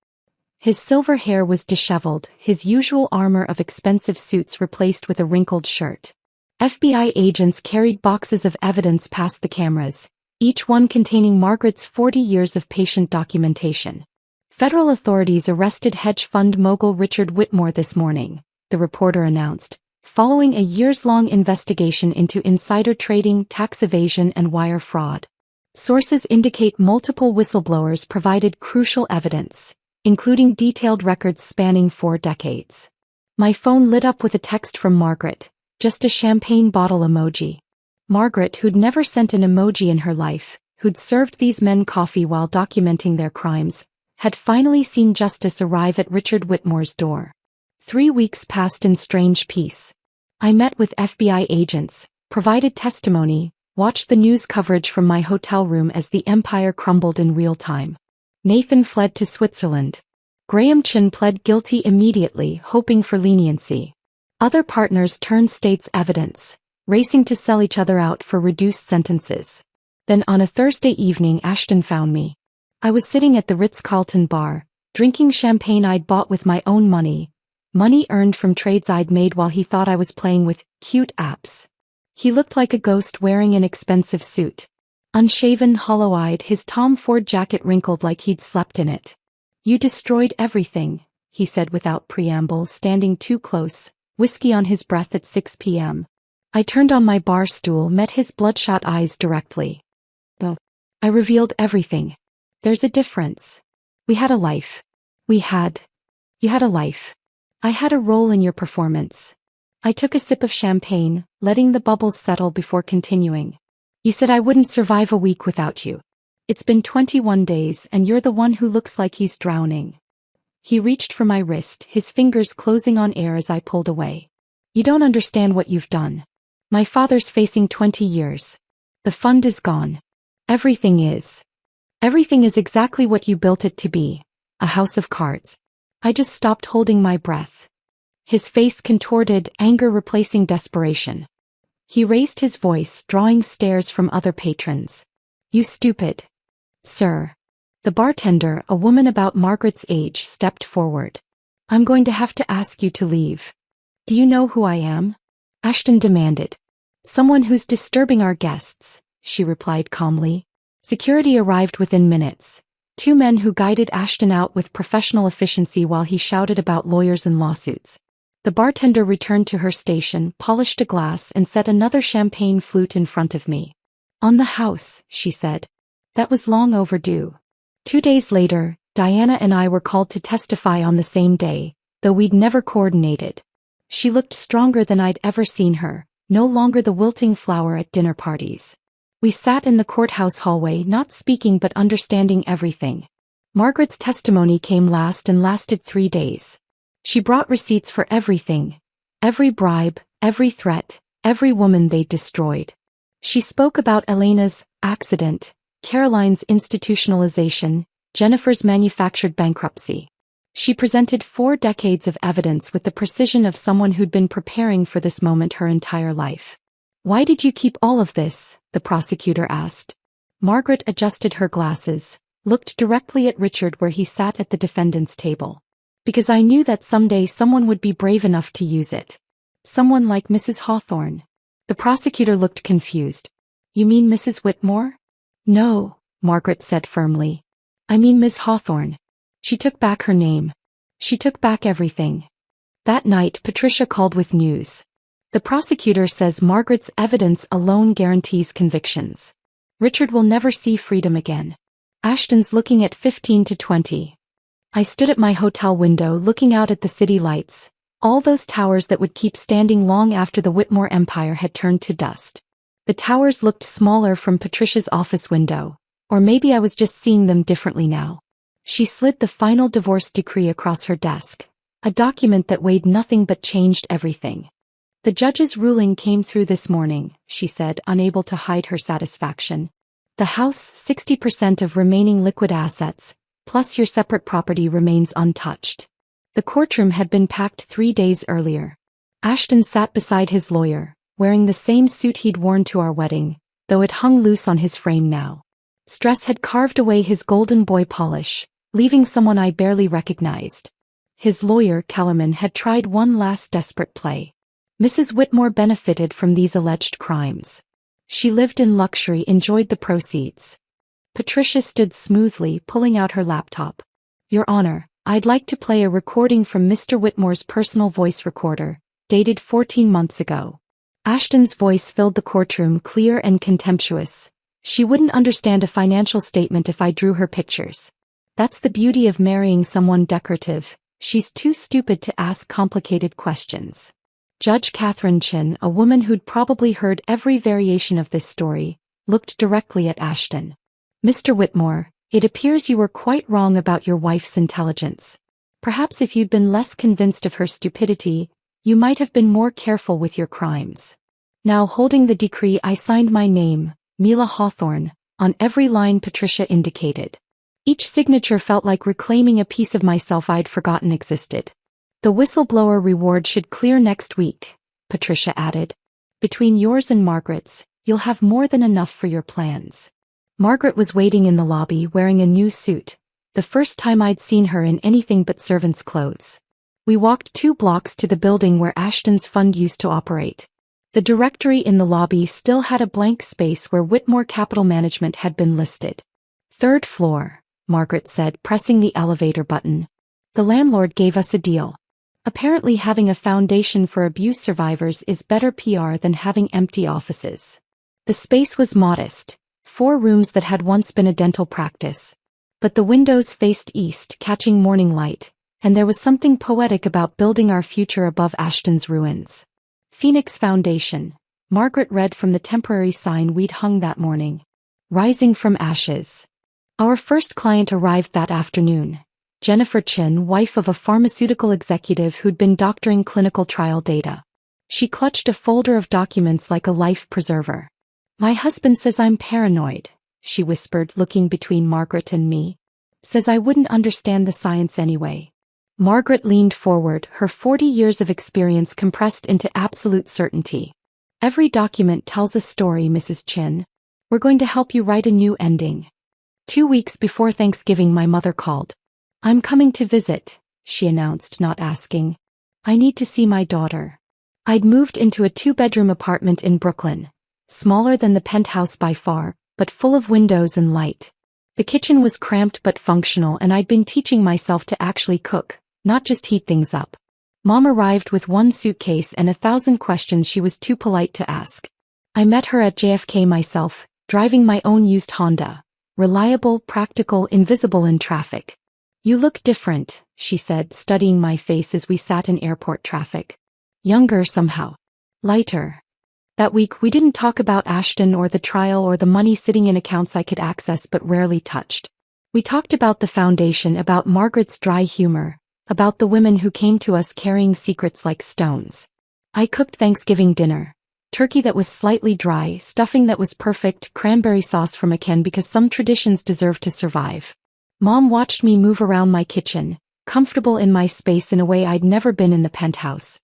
His silver hair was disheveled, his usual armor of expensive suits replaced with a wrinkled shirt. FBI agents carried boxes of evidence past the cameras, each one containing Margaret's 40 years of patient documentation. Federal authorities arrested hedge fund mogul Richard Whitmore this morning, the reporter announced, following a years-long investigation into insider trading, tax evasion, and wire fraud. Sources indicate multiple whistleblowers provided crucial evidence, including detailed records spanning 4 decades. My phone lit up with a text from Margaret, just a champagne bottle emoji. Margaret, who'd never sent an emoji in her life, who'd served these men coffee while documenting their crimes, had finally seen justice arrive at Richard Whitmore's door. 3 weeks passed in strange peace. I met with FBI agents, provided testimony, watched the news coverage from my hotel room as the empire crumbled in real time. Nathan fled to Switzerland. Graham Chin pled guilty immediately, hoping for leniency. Other partners turned state's evidence, racing to sell each other out for reduced sentences. Then on a Thursday evening Ashton found me. I was sitting at the Ritz-Carlton bar, drinking champagne I'd bought with my own money earned from trades I'd made while he thought I was playing with cute apps. He looked like a ghost wearing an expensive suit. Unshaven, hollow-eyed, his Tom Ford jacket wrinkled like he'd slept in it. You destroyed everything, he said without preamble, standing too close, whiskey on his breath at 6 p.m. I turned on my bar stool, met his bloodshot eyes directly. Oh. I revealed everything. There's a difference. We had a life. You had a life. I had a role in your performance. I took a sip of champagne, letting the bubbles settle before continuing. You said I wouldn't survive a week without you. It's been 21 days and you're the one who looks like he's drowning. He reached for my wrist, his fingers closing on air as I pulled away. You don't understand what you've done. My father's facing 20 years. The fund is gone. Everything is. Everything is exactly what you built it to be. A house of cards. I just stopped holding my breath. His face contorted, anger replacing desperation. He raised his voice, drawing stares from other patrons. You stupid. Sir. The bartender, a woman about Margaret's age, stepped forward. I'm going to have to ask you to leave. Do you know who I am? Ashton demanded. Someone who's disturbing our guests, she replied calmly. Security arrived within minutes. 2 men who guided Ashton out with professional efficiency while he shouted about lawyers and lawsuits. The bartender returned to her station, polished a glass and set another champagne flute in front of me. On the house, she said. That was long overdue. 2 days later, Diana and I were called to testify on the same day, though we'd never coordinated. She looked stronger than I'd ever seen her, no longer the wilting flower at dinner parties. We sat in the courthouse hallway, not speaking but understanding everything. Margaret's testimony came last and lasted 3 days. She brought receipts for everything. Every bribe, every threat, every woman they'd destroyed. She spoke about Elena's accident, Caroline's institutionalization, Jennifer's manufactured bankruptcy. She presented 4 decades of evidence with the precision of someone who'd been preparing for this moment her entire life. Why did you keep all of this? The prosecutor asked. Margaret adjusted her glasses, looked directly at Richard where he sat at the defendant's table. Because I knew that someday someone would be brave enough to use it. Someone like Mrs. Hawthorne. The prosecutor looked confused. You mean Mrs. Whitmore? No, Margaret said firmly. I mean Miss Hawthorne. She took back her name. She took back everything. That night Patricia called with news. The prosecutor says Margaret's evidence alone guarantees convictions. Richard will never see freedom again. Ashton's looking at 15 to 20. I stood at my hotel window looking out at the city lights, all those towers that would keep standing long after the Whitmore empire had turned to dust. The towers looked smaller from Patricia's office window, or maybe I was just seeing them differently now. She slid the final divorce decree across her desk, a document that weighed nothing but changed everything. The judge's ruling came through this morning, she said, unable to hide her satisfaction. The house, 60% of remaining liquid assets, plus your separate property remains untouched. The courtroom had been packed 3 days earlier. Ashton sat beside his lawyer, wearing the same suit he'd worn to our wedding, though it hung loose on his frame now. Stress had carved away his golden boy polish, leaving someone I barely recognized. His lawyer, Kellerman, had tried one last desperate play. Mrs. Whitmore benefited from these alleged crimes. She lived in luxury, enjoyed the proceeds. Patricia stood smoothly, pulling out her laptop. Your Honor, I'd like to play a recording from Mr. Whitmore's personal voice recorder, dated 14 months ago. Ashton's voice filled the courtroom, clear and contemptuous. She wouldn't understand a financial statement if I drew her pictures. That's the beauty of marrying someone decorative. She's too stupid to ask complicated questions. Judge Catherine Chin, a woman who'd probably heard every variation of this story, looked directly at Ashton. Mr. Whitmore, it appears you were quite wrong about your wife's intelligence. Perhaps if you'd been less convinced of her stupidity, you might have been more careful with your crimes. Now holding the decree I signed my name, Mila Hawthorne, on every line Patricia indicated. Each signature felt like reclaiming a piece of myself I'd forgotten existed. The whistleblower reward should clear next week, Patricia added. Between yours and Margaret's, you'll have more than enough for your plans. Margaret was waiting in the lobby wearing a new suit, the first time I'd seen her in anything but servant's clothes. We walked 2 blocks to the building where Ashton's fund used to operate. The directory in the lobby still had a blank space where Whitmore Capital Management had been listed. 3rd floor, Margaret said, pressing the elevator button. The landlord gave us a deal. Apparently having a foundation for abuse survivors is better PR than having empty offices. The space was modest, 4 rooms that had once been a dental practice. But the windows faced east, catching morning light, and there was something poetic about building our future above Ashton's ruins. Phoenix Foundation, Margaret read from the temporary sign we'd hung that morning. Rising from ashes. Our first client arrived that afternoon. Jennifer Chin, wife of a pharmaceutical executive who'd been doctoring clinical trial data. She clutched a folder of documents like a life preserver. "My husband says I'm paranoid," she whispered, looking between Margaret and me. "Says I wouldn't understand the science anyway." Margaret leaned forward, her 40 years of experience compressed into absolute certainty. "Every document tells a story, Mrs. Chin. We're going to help you write a new ending." 2 weeks before Thanksgiving, my mother called. "I'm coming to visit," she announced, not asking. "I need to see my daughter." I'd moved into a 2-bedroom apartment in Brooklyn, smaller than the penthouse by far, but full of windows and light. The kitchen was cramped but functional, and I'd been teaching myself to actually cook, not just heat things up. Mom arrived with 1 suitcase and 1,000 questions she was too polite to ask. I met her at JFK myself, driving my own used Honda. Reliable, practical, invisible in traffic. "You look different," she said, studying my face as we sat in airport traffic. "Younger somehow. Lighter." That week we didn't talk about Ashton or the trial or the money sitting in accounts I could access but rarely touched. We talked about the foundation, about Margaret's dry humor, about the women who came to us carrying secrets like stones. I cooked Thanksgiving dinner. Turkey that was slightly dry, stuffing that was perfect, cranberry sauce from a can because some traditions deserve to survive. Mom watched me move around my kitchen, comfortable in my space in a way I'd never been in the penthouse.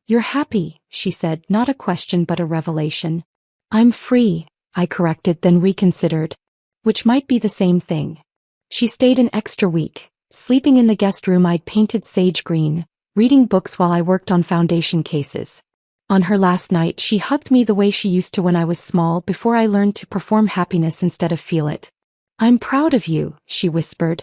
"You're happy," she said, not a question but a revelation. "I'm free," I corrected, then reconsidered. Which might be the same thing. She stayed an extra week, sleeping in the guest room I'd painted sage green, reading books while I worked on foundation cases. On her last night, she hugged me the way she used to when I was small, before I learned to perform happiness instead of feel it. "I'm proud of you," she whispered.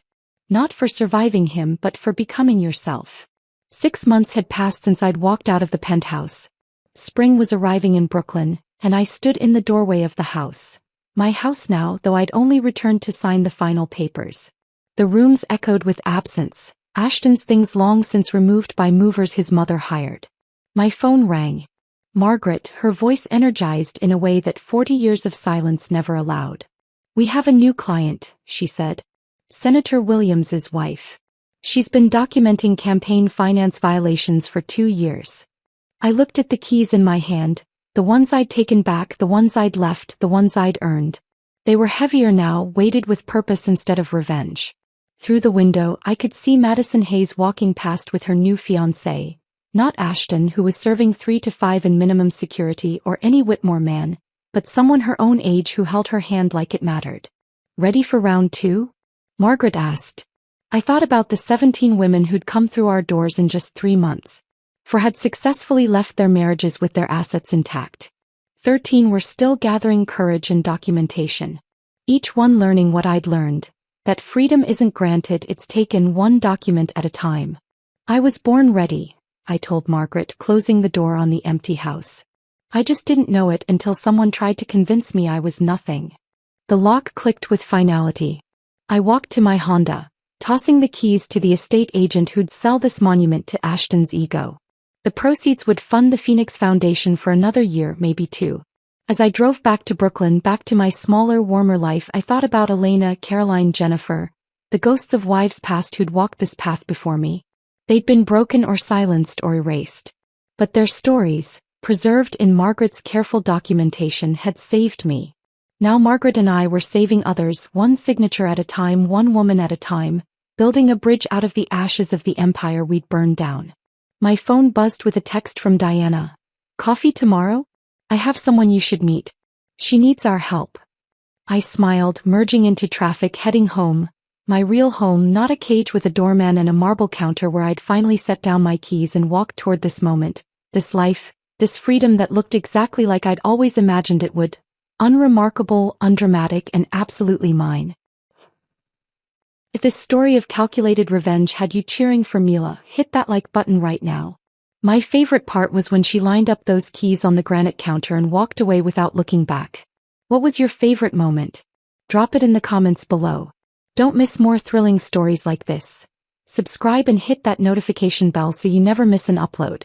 "Not for surviving him but for becoming yourself." 6 months had passed since I'd walked out of the penthouse. Spring was arriving in Brooklyn, and I stood in the doorway of the house. My house now, though I'd only returned to sign the final papers. The rooms echoed with absence, Ashton's things long since removed by movers his mother hired. My phone rang. Margaret, her voice energized in a way that 40 years of silence never allowed. "We have a new client," she said. "Senator Williams's wife. She's been documenting campaign finance violations for 2 years." I looked at the keys in my hand, the ones I'd taken back, the ones I'd left, the ones I'd earned. They were heavier now, weighted with purpose instead of revenge. Through the window, I could see Madison Hayes walking past with her new fiancé. Not Ashton, who was serving 3 to 5 in minimum security, or any Whitmore man, but someone her own age who held her hand like it mattered. "Ready for round 2? Margaret asked. I thought about the 17 women who'd come through our doors in just 3 months. 4 had successfully left their marriages with their assets intact. 13 were still gathering courage and documentation. Each one learning what I'd learned, that freedom isn't granted, it's taken one document at a time. I was born ready, I told Margaret, closing the door on the empty house. I just didn't know it until someone tried to convince me I was nothing. The lock clicked with finality. I walked to my Honda, tossing the keys to the estate agent who'd sell this monument to Ashton's ego. The proceeds would fund the Phoenix Foundation for another year, maybe 2. As I drove back to Brooklyn, back to my smaller, warmer life, I thought about Elena, Caroline, Jennifer, the ghosts of wives past who'd walked this path before me. They'd been broken or silenced or erased. But their stories, preserved in Margaret's careful documentation, had saved me. Now Margaret and I were saving others, one signature at a time, one woman at a time, building a bridge out of the ashes of the empire we'd burned down. My phone buzzed with a text from Diana. "Coffee tomorrow? I have someone you should meet. She needs our help." I smiled, merging into traffic, heading home. My real home, not a cage with a doorman and a marble counter where I'd finally set down my keys and walked toward this moment, this life, this freedom that looked exactly like I'd always imagined it would. Unremarkable, undramatic, and absolutely mine. If this story of calculated revenge had you cheering for Mila, hit that like button right now. My favorite part was when she lined up those keys on the granite counter and walked away without looking back. What was your favorite moment? Drop it in the comments below. Don't miss more thrilling stories like this. Subscribe and hit that notification bell so you never miss an upload.